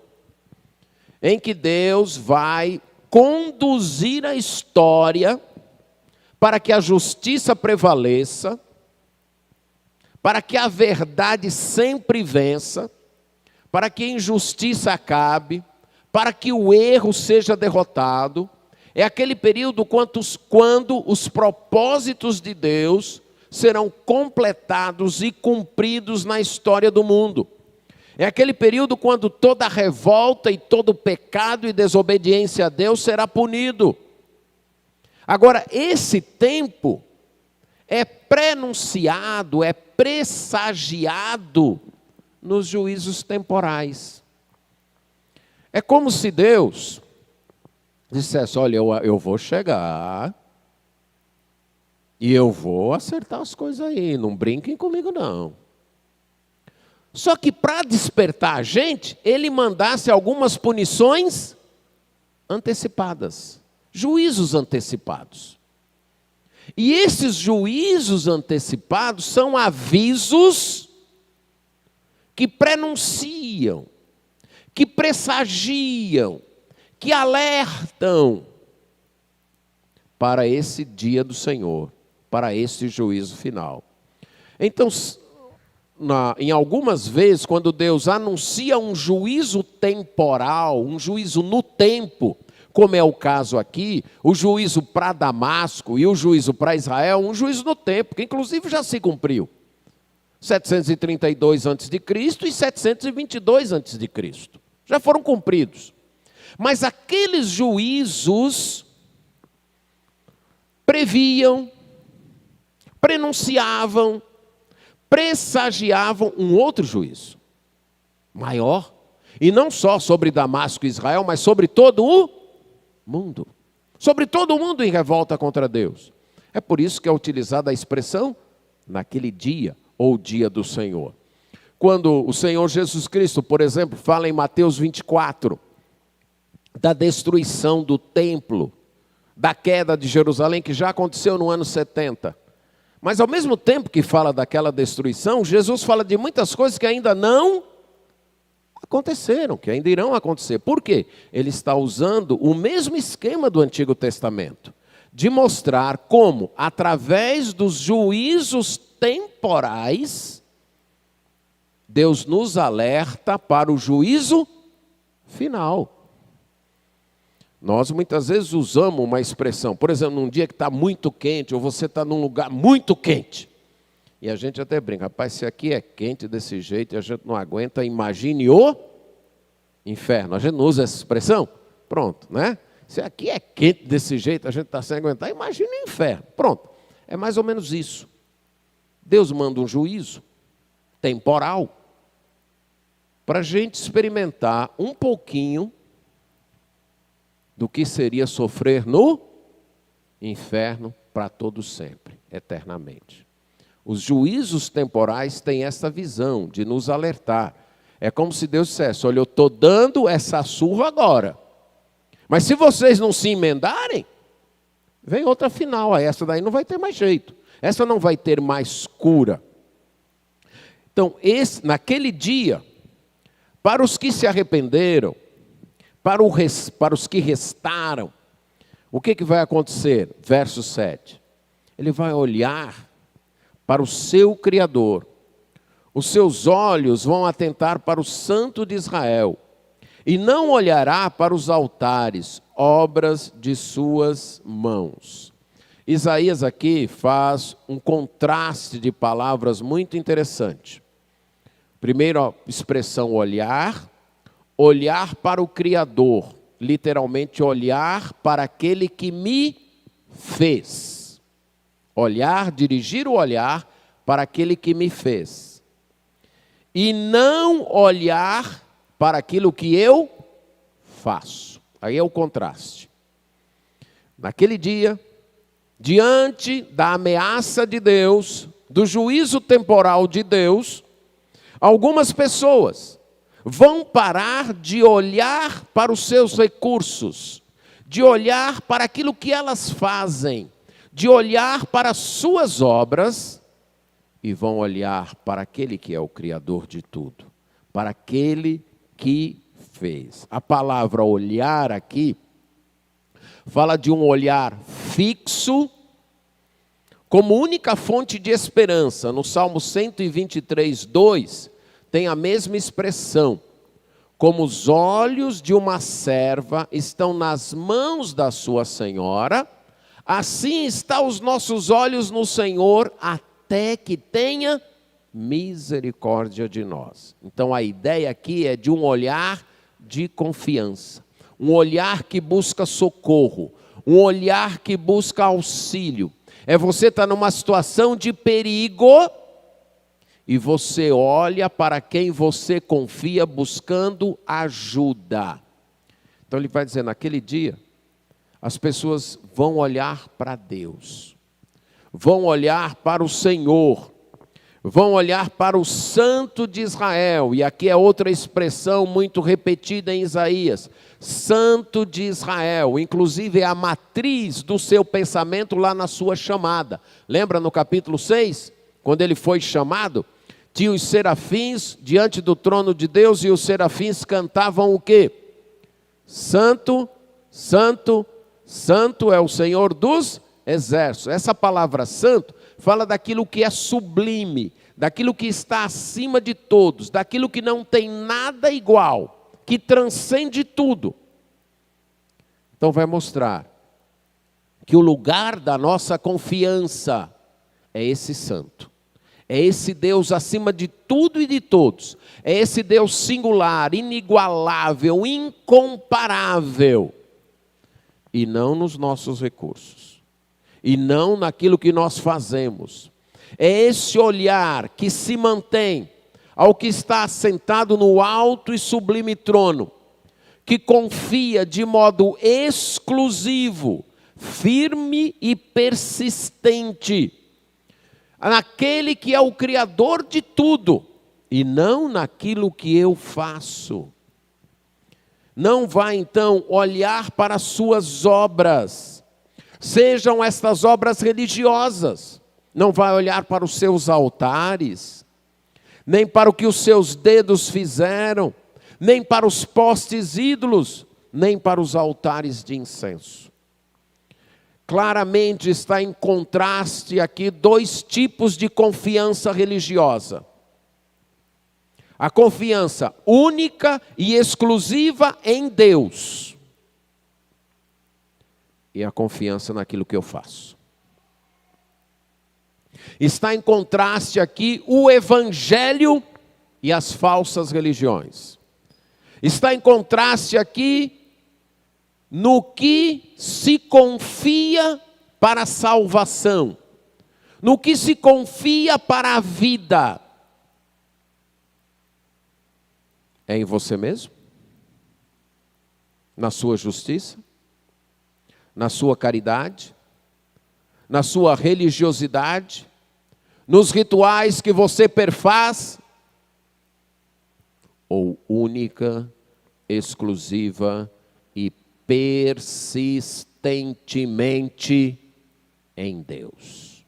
em que Deus vai conduzir a história para que a justiça prevaleça, para que a verdade sempre vença, para que a injustiça acabe, para que o erro seja derrotado. É aquele período quando os propósitos de Deus serão completados e cumpridos na história do mundo. É aquele período quando toda revolta e todo pecado e desobediência a Deus será punido. Agora, esse tempo é prenunciado, é pressagiado nos juízos temporais. É como se Deus dissesse: olha, eu vou chegar e eu vou acertar as coisas aí, não brinquem comigo não. Só que para despertar a gente, ele mandasse algumas punições antecipadas, juízos antecipados. E esses juízos antecipados são avisos que prenunciam, que pressagiam, que alertam para esse dia do Senhor, para esse juízo final. Então, em algumas vezes, quando Deus anuncia um juízo temporal, um juízo no tempo, como é o caso aqui, o juízo para Damasco e o juízo para Israel, um juízo no tempo, que inclusive já se cumpriu. 732 a.C. e 722 a.C. Já foram cumpridos. Mas aqueles juízos previam, prenunciavam, pressagiavam um outro juízo, maior, e não só sobre Damasco e Israel, mas sobre todo o mundo. Sobre todo o mundo em revolta contra Deus. É por isso que é utilizada a expressão naquele dia, ou dia do Senhor. Quando o Senhor Jesus Cristo, por exemplo, fala em Mateus 24, da destruição do templo, da queda de Jerusalém, que já aconteceu no ano 70. Mas ao mesmo tempo que fala daquela destruição, Jesus fala de muitas coisas que ainda não aconteceram, que ainda irão acontecer. Por quê? Ele está usando o mesmo esquema do Antigo Testamento, de mostrar como, através dos juízos temporais, Deus nos alerta para o juízo final. Nós muitas vezes usamos uma expressão, por exemplo, num dia que está muito quente, ou você está num lugar muito quente. E a gente até brinca: rapaz, se aqui é quente desse jeito e a gente não aguenta, imagine o inferno. A gente não usa essa expressão? Pronto, né? Se aqui é quente desse jeito, a gente está sem aguentar, imagine o inferno. Pronto, é mais ou menos isso. Deus manda um juízo temporal para a gente experimentar um pouquinho do que seria sofrer no inferno para todo sempre, eternamente. Os juízos temporais têm essa visão de nos alertar. É como se Deus dissesse: olha, eu estou dando essa surra agora, mas se vocês não se emendarem, vem outra final. Essa daí não vai ter mais jeito, essa não vai ter mais cura. Então, naquele dia, para os que se arrependeram, para os que restaram, o que vai acontecer? Verso 7. Ele vai olhar para o seu Criador. Os seus olhos vão atentar para o Santo de Israel. E não olhará para os altares, obras de suas mãos. Isaías aqui faz um contraste de palavras muito interessante. Primeiro, expressão olhar. Olhar para o Criador, literalmente olhar para aquele que me fez. Olhar, dirigir o olhar para aquele que me fez. E não olhar para aquilo que eu faço. Aí é o contraste. Naquele dia, diante da ameaça de Deus, do juízo temporal de Deus, algumas pessoas vão parar de olhar para os seus recursos, de olhar para aquilo que elas fazem, de olhar para as suas obras, e vão olhar para aquele que é o Criador de tudo, para aquele que fez. A palavra olhar aqui fala de um olhar fixo, como única fonte de esperança. No Salmo 123, 2, tem a mesma expressão: como os olhos de uma serva estão nas mãos da sua senhora, assim estão os nossos olhos no Senhor, até que tenha misericórdia de nós. Então a ideia aqui é de um olhar de confiança, um olhar que busca socorro, um olhar que busca auxílio. É você estar numa situação de perigo e você olha para quem você confia buscando ajuda. Então ele vai dizer, naquele dia, as pessoas vão olhar para Deus, vão olhar para o Senhor, vão olhar para o Santo de Israel. E aqui é outra expressão muito repetida em Isaías, Santo de Israel, inclusive é a matriz do seu pensamento lá na sua chamada. Lembra no capítulo 6, quando ele foi chamado? Tinha os serafins diante do trono de Deus e os serafins cantavam o quê? Santo, Santo, Santo é o Senhor dos exércitos. Essa palavra santo fala daquilo que é sublime, daquilo que está acima de todos, daquilo que não tem nada igual, que transcende tudo. Então vai mostrar que o lugar da nossa confiança é esse santo. É esse Deus acima de tudo e de todos. É esse Deus singular, inigualável, incomparável. E não nos nossos recursos. E não naquilo que nós fazemos. É esse olhar que se mantém ao que está assentado no alto e sublime trono, que confia de modo exclusivo, firme e persistente, naquele que é o Criador de tudo, e não naquilo que eu faço. Não vai então olhar para as suas obras, sejam estas obras religiosas, não vai olhar para os seus altares, nem para o que os seus dedos fizeram, nem para os postes ídolos, nem para os altares de incenso. Claramente está em contraste aqui dois tipos de confiança religiosa. A confiança única e exclusiva em Deus. E a confiança naquilo que eu faço. Está em contraste aqui o evangelho e as falsas religiões. Está em contraste aqui no que se confia para a salvação, no que se confia para a vida. É em você mesmo? Na sua justiça? Na sua caridade? Na sua religiosidade? Nos rituais que você perfaz? Ou única, exclusiva e persistentemente em Deus?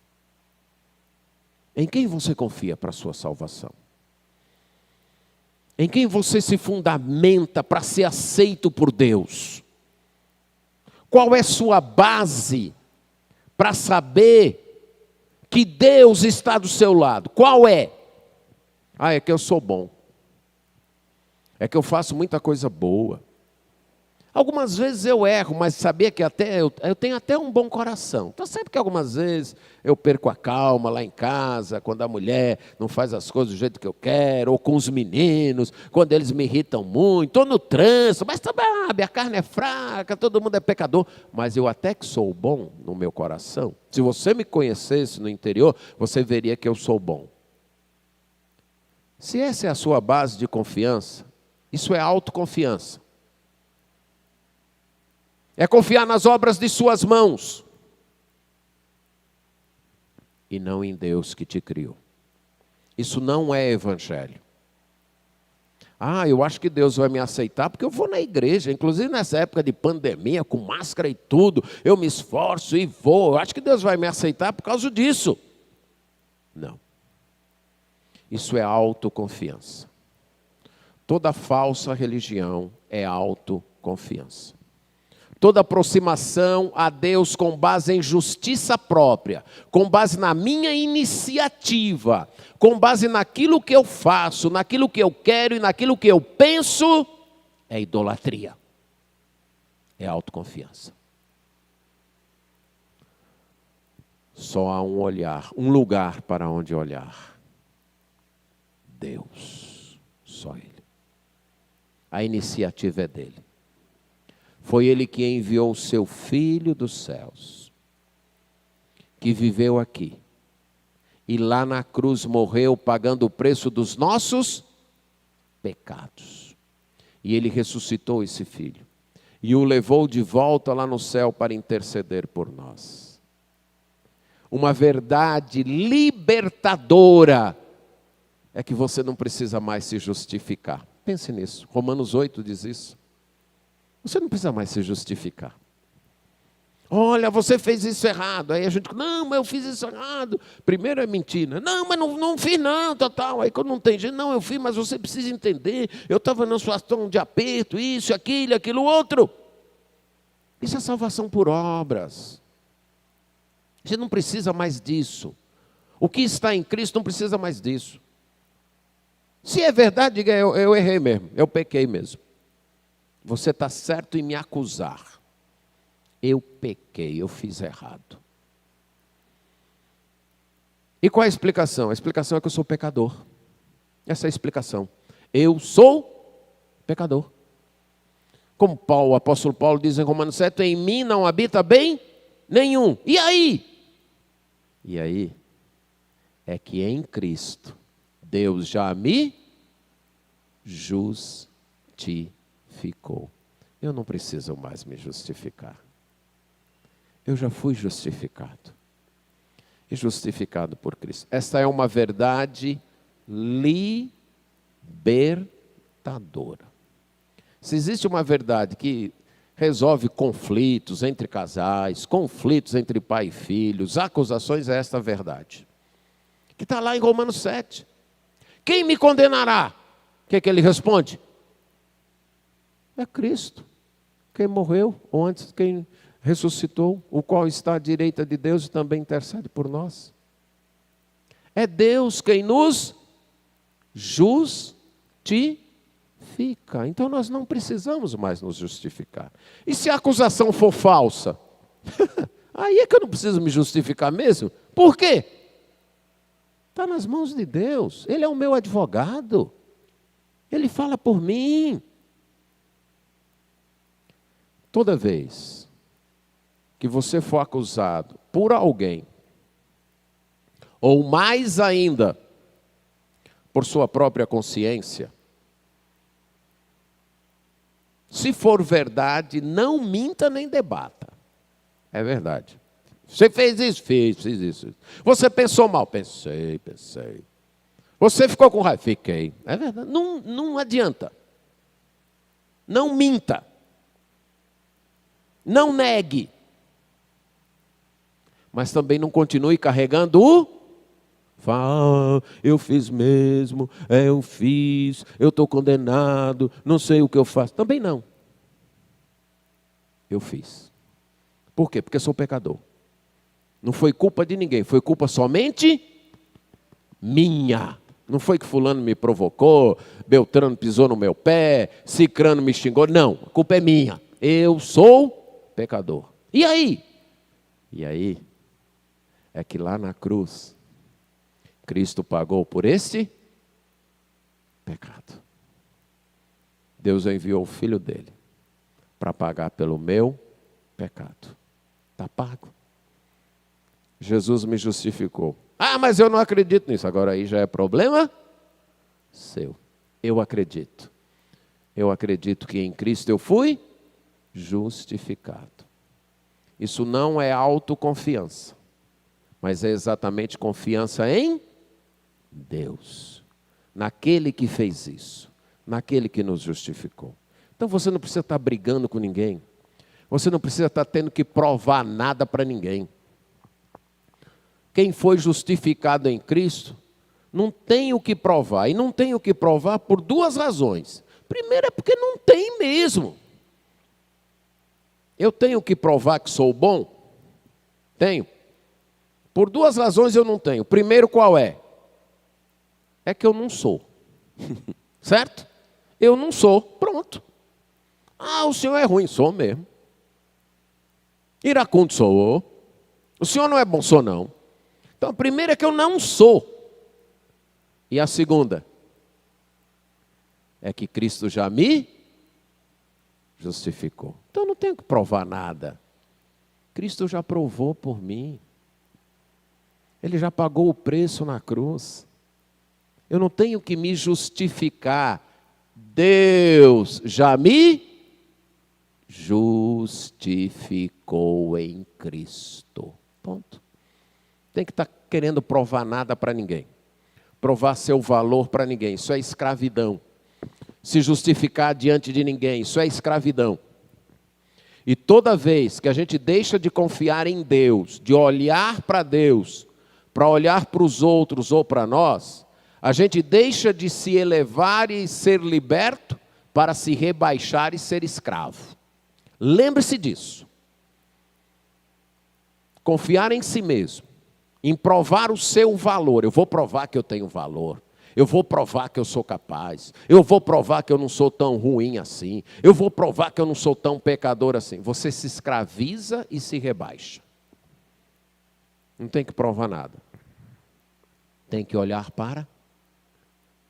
Em quem você confia para a sua salvação? Em quem você se fundamenta para ser aceito por Deus? Qual é sua base para saber que Deus está do seu lado? Qual é? É que eu sou bom. É que eu faço muita coisa boa. Algumas vezes eu erro, mas sabia que eu tenho até um bom coração. Então sabe que algumas vezes eu perco a calma lá em casa, quando a mulher não faz as coisas do jeito que eu quero, ou com os meninos, quando eles me irritam muito, ou no trânsito, mas sabe, a carne é fraca, todo mundo é pecador. Mas eu até que sou bom no meu coração. Se você me conhecesse no interior, você veria que eu sou bom. Se essa é a sua base de confiança, isso é autoconfiança. É confiar nas obras de suas mãos e não em Deus que te criou. Isso não é evangelho. Eu acho que Deus vai me aceitar porque eu vou na igreja, inclusive nessa época de pandemia, com máscara e tudo, eu me esforço e vou. Eu acho que Deus vai me aceitar por causa disso. Não. Isso é autoconfiança. Toda falsa religião é autoconfiança. Toda aproximação a Deus com base em justiça própria, com base na minha iniciativa, com base naquilo que eu faço, naquilo que eu quero e naquilo que eu penso, é idolatria, é autoconfiança. Só há um olhar, um lugar para onde olhar. Deus, só Ele. A iniciativa é dele. Foi Ele que enviou o seu Filho dos céus, que viveu aqui e lá na cruz morreu pagando o preço dos nossos pecados. E ele ressuscitou esse filho e o levou de volta lá no céu para interceder por nós. Uma verdade libertadora é que você não precisa mais se justificar. Pense nisso. Romanos 8 diz isso. Você não precisa mais se justificar. Olha, você fez isso errado. Aí a gente, não, mas eu fiz isso errado. Primeiro é mentira. Não, mas não fiz não, tal. Aí quando não tem jeito, não, eu fiz, mas você precisa entender. Eu estava numa situação de aperto, isso, aquilo outro. Isso é salvação por obras. Você não precisa mais disso. O que está em Cristo não precisa mais disso. Se é verdade, diga, eu errei mesmo, eu pequei mesmo. Você está certo em me acusar. Eu pequei, eu fiz errado. E qual é a explicação? A explicação é que eu sou pecador. Essa é a explicação. Eu sou pecador. Como o apóstolo Paulo diz em Romanos 7, em mim não habita bem nenhum. E aí? E aí é que em Cristo Deus já me justificou. Eu não preciso mais me justificar. Eu já fui justificado. E justificado por Cristo. Esta é uma verdade libertadora. Se existe uma verdade que resolve conflitos entre casais, conflitos entre pai e filhos, acusações, é esta verdade. Que está lá em Romanos 7. Quem me condenará? O que ele responde? É Cristo. Quem morreu, ou antes quem ressuscitou, o qual está à direita de Deus e também intercede por nós. É Deus quem nos justifica. Então nós não precisamos mais nos justificar. E se a acusação for falsa? Aí é que eu não preciso me justificar mesmo. Por quê? Está nas mãos de Deus. Ele é o meu advogado. Ele fala por mim. Toda vez que você for acusado por alguém, ou mais ainda, por sua própria consciência, se for verdade, não minta nem debata. É verdade. Você fez isso? Fiz isso. Você pensou mal? Pensei. Você ficou com raiva? Fiquei. É verdade. Não adianta. Não minta. Não negue. Mas também não continue carregando eu fiz mesmo, eu fiz, eu estou condenado, não sei o que eu faço. Também não. Eu fiz. Por quê? Porque sou pecador. Não foi culpa de ninguém, foi culpa somente minha. Não foi que fulano me provocou, Beltrano pisou no meu pé, Cicrano me xingou. Não, a culpa é minha. Eu sou pecador. E aí? E aí é que lá na cruz, Cristo pagou por esse pecado. Deus enviou o Filho dele para pagar pelo meu pecado. Está pago. Jesus me justificou. Mas eu não acredito nisso. Agora aí já é problema seu. Eu acredito. Eu acredito que em Cristo eu fui justificado. Isso não é autoconfiança, mas é exatamente confiança em Deus, naquele que fez isso, naquele que nos justificou. Então você não precisa estar brigando com ninguém, você não precisa estar tendo que provar nada para ninguém. Quem foi justificado em Cristo não tem o que provar, e não tem o que provar por duas razões. Primeiro é porque não tem mesmo. Eu tenho que provar que sou bom? Tenho. Por duas razões eu não tenho. Primeiro, qual é? É que eu não sou. Certo? Eu não sou. Pronto. O senhor é ruim. Sou mesmo. Iracundo sou. O senhor não é bom. Sou não. Então, a primeira é que eu não sou. E a segunda é que Cristo já me justificou. Então, eu não tenho que provar nada. Cristo já provou por mim. Ele já pagou o preço na cruz. Eu não tenho que me justificar. Deus já me justificou em Cristo. Ponto. Tem que estar querendo provar nada para ninguém. Provar seu valor para ninguém. Isso é escravidão. Se justificar diante de ninguém. Isso é escravidão. E toda vez que a gente deixa de confiar em Deus, de olhar para Deus, para olhar para os outros ou para nós, a gente deixa de se elevar e ser liberto para se rebaixar e ser escravo. Lembre-se disso. Confiar em si mesmo, em provar o seu valor. Eu vou provar que eu tenho valor. Eu vou provar que eu sou capaz. Eu vou provar que eu não sou tão ruim assim. Eu vou provar que eu não sou tão pecador assim. Você se escraviza e se rebaixa. Não tem que provar nada. Tem que olhar para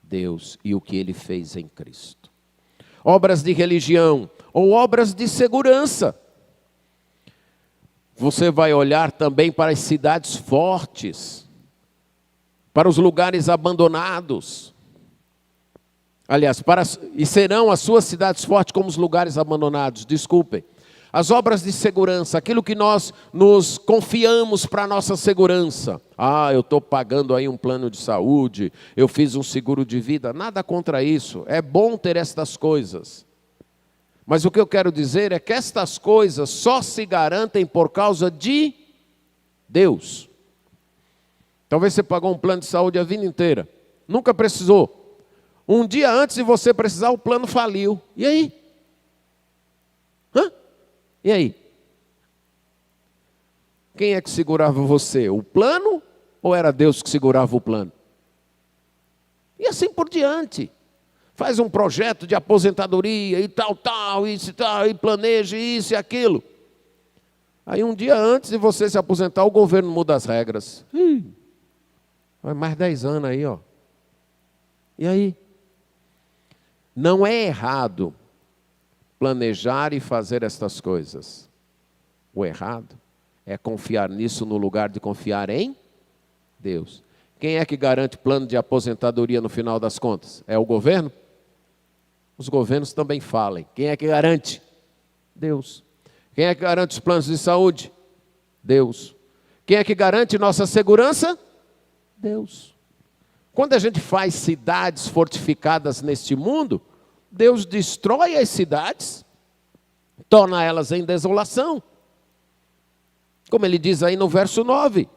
Deus e o que Ele fez em Cristo. Obras de religião ou obras de segurança. Você vai olhar também para as cidades fortes, para os lugares abandonados. Aliás, e serão as suas cidades fortes como os lugares abandonados, desculpem. As obras de segurança, aquilo que nós nos confiamos para a nossa segurança. Eu estou pagando aí um plano de saúde, eu fiz um seguro de vida, nada contra isso. É bom ter estas coisas. Mas o que eu quero dizer é que estas coisas só se garantem por causa de Deus. Talvez você pagou um plano de saúde a vida inteira. Nunca precisou. Um dia antes de você precisar, o plano faliu. E aí? E aí? Quem é que segurava você? O plano ou era Deus que segurava o plano? E assim por diante. Faz um projeto de aposentadoria e tal, isso e tal, e planeja isso e aquilo. Aí um dia antes de você se aposentar, o governo muda as regras. Vai mais 10 anos aí, ó. E aí? Não é errado planejar e fazer estas coisas. O errado é confiar nisso no lugar de confiar em Deus. Quem é que garante plano de aposentadoria no final das contas? É o governo? Os governos também falem. Quem é que garante? Deus. Quem é que garante os planos de saúde? Deus. Quem é que garante nossa segurança? Deus. Quando a gente faz cidades fortificadas neste mundo, Deus destrói as cidades, torna elas em desolação. Como ele diz aí no verso 9.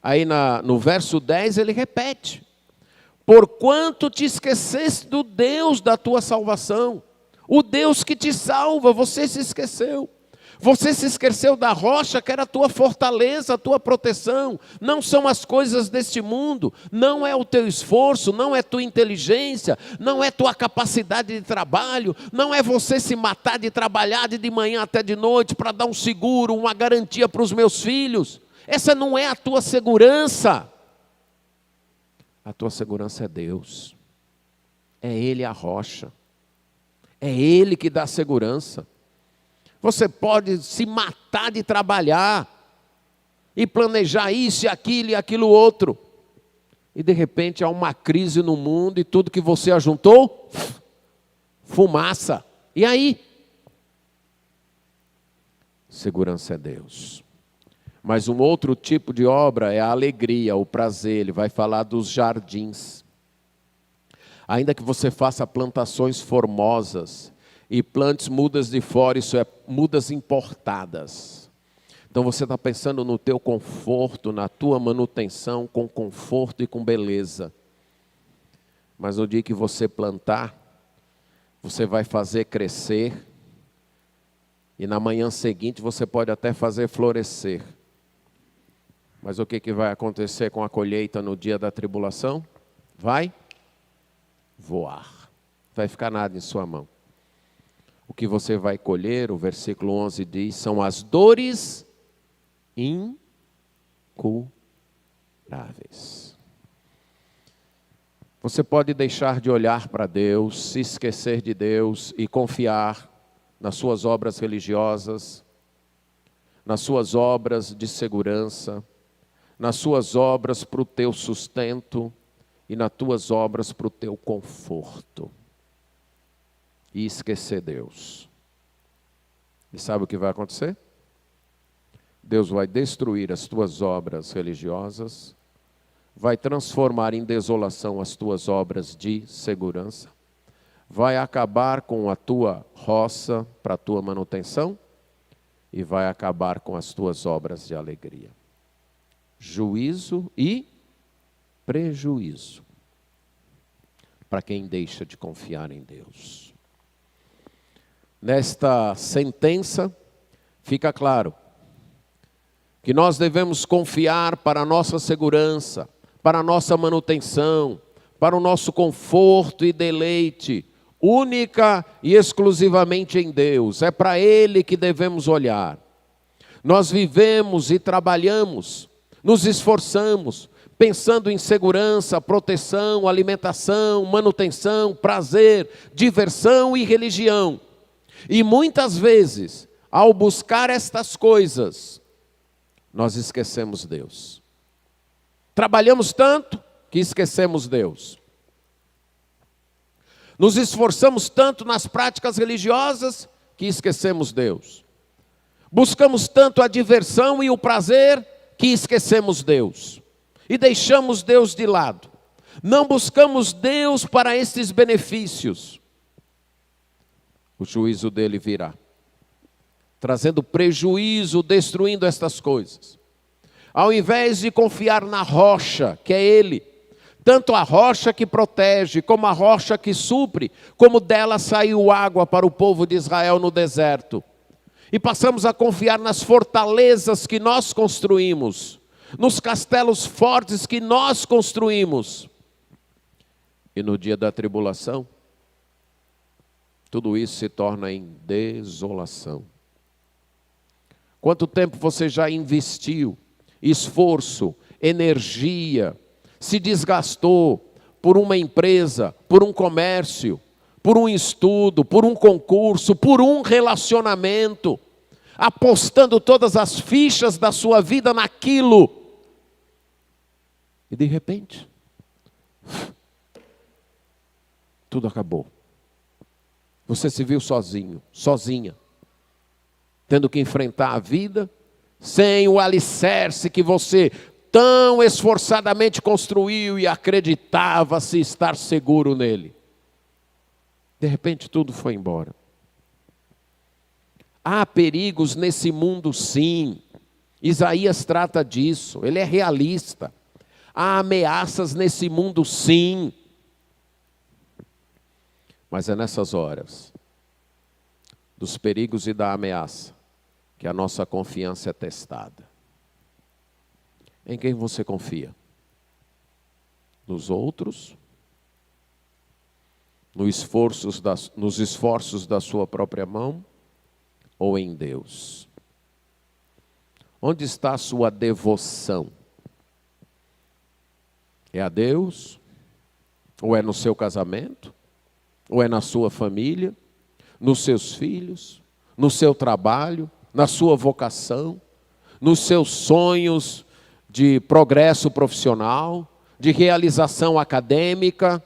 Aí no verso 10 ele repete. Porquanto te esqueceste do Deus da tua salvação. O Deus que te salva, você se esqueceu. Você se esqueceu da rocha que era a tua fortaleza, a tua proteção. Não são as coisas deste mundo, não é o teu esforço, não é tua inteligência, não é tua capacidade de trabalho, não é você se matar de trabalhar de manhã até de noite para dar um seguro, uma garantia para os meus filhos. Essa não é a tua segurança. A tua segurança é Deus. É Ele a rocha. É Ele que dá segurança. Você pode se matar de trabalhar e planejar isso e aquilo outro. E de repente há uma crise no mundo e tudo que você ajuntou, fumaça. E aí? Segurança é Deus. Mas um outro tipo de obra é a alegria, o prazer. Ele vai falar dos jardins. Ainda que você faça plantações formosas e plantes mudas de fora, isso é mudas importadas. Então você está pensando no teu conforto, na tua manutenção com conforto e com beleza. Mas no dia que você plantar, você vai fazer crescer. E na manhã seguinte você pode até fazer florescer. Mas o que vai acontecer com a colheita no dia da tribulação? Vai voar. Não vai ficar nada em sua mão. O que você vai colher, o versículo 11 diz, são as dores incuráveis. Você pode deixar de olhar para Deus, se esquecer de Deus e confiar nas suas obras religiosas, nas suas obras de segurança, nas suas obras para o teu sustento e nas tuas obras para o teu conforto. E esquecer Deus. E sabe o que vai acontecer? Deus vai destruir as tuas obras religiosas, vai transformar em desolação as tuas obras de segurança, vai acabar com a tua roça para a tua manutenção e vai acabar com as tuas obras de alegria. Juízo e prejuízo para quem deixa de confiar em Deus. Nesta sentença fica claro que nós devemos confiar para a nossa segurança, para a nossa manutenção, para o nosso conforto e deleite, única e exclusivamente em Deus. É para Ele que devemos olhar. Nós vivemos e trabalhamos, nos esforçamos, pensando em segurança, proteção, alimentação, manutenção, prazer, diversão e religião. E muitas vezes, ao buscar estas coisas, nós esquecemos Deus. Trabalhamos tanto que esquecemos Deus. Nos esforçamos tanto nas práticas religiosas que esquecemos Deus. Buscamos tanto a diversão e o prazer que esquecemos Deus. E deixamos Deus de lado. Não buscamos Deus para esses benefícios. O juízo dele virá, trazendo prejuízo, destruindo estas coisas. Ao invés de confiar na rocha, que é Ele, tanto a rocha que protege, como a rocha que supre, como dela saiu água para o povo de Israel no deserto. E passamos a confiar nas fortalezas que nós construímos, nos castelos fortes que nós construímos. E no dia da tribulação, tudo isso se torna em desolação. Quanto tempo você já investiu, esforço, energia, se desgastou por uma empresa, por um comércio, por um estudo, por um concurso, por um relacionamento, apostando todas as fichas da sua vida naquilo. E de repente, tudo acabou. Você se viu sozinho, sozinha, tendo que enfrentar a vida sem o alicerce que você tão esforçadamente construiu e acreditava-se estar seguro nele. De repente tudo foi embora. Há perigos nesse mundo, sim. Isaías trata disso, ele é realista. Há ameaças nesse mundo, sim. Mas é nessas horas dos perigos e da ameaça que a nossa confiança é testada. Em quem você confia? Nos outros? Nos esforços da sua própria mão? Ou em Deus? Onde está a sua devoção? É a Deus? Ou é no seu casamento? Ou é na sua família? Nos seus filhos? No seu trabalho? Na sua vocação? Nos seus sonhos de progresso profissional? De realização acadêmica?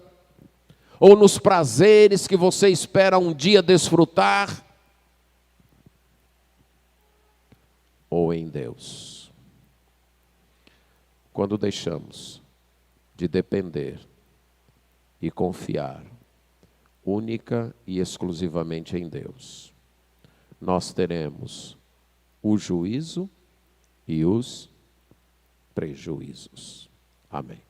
Ou nos prazeres que você espera um dia desfrutar? Ou em Deus? Quando deixamos de depender e confiar única e exclusivamente em Deus, nós teremos o juízo e os prejuízos. Amém.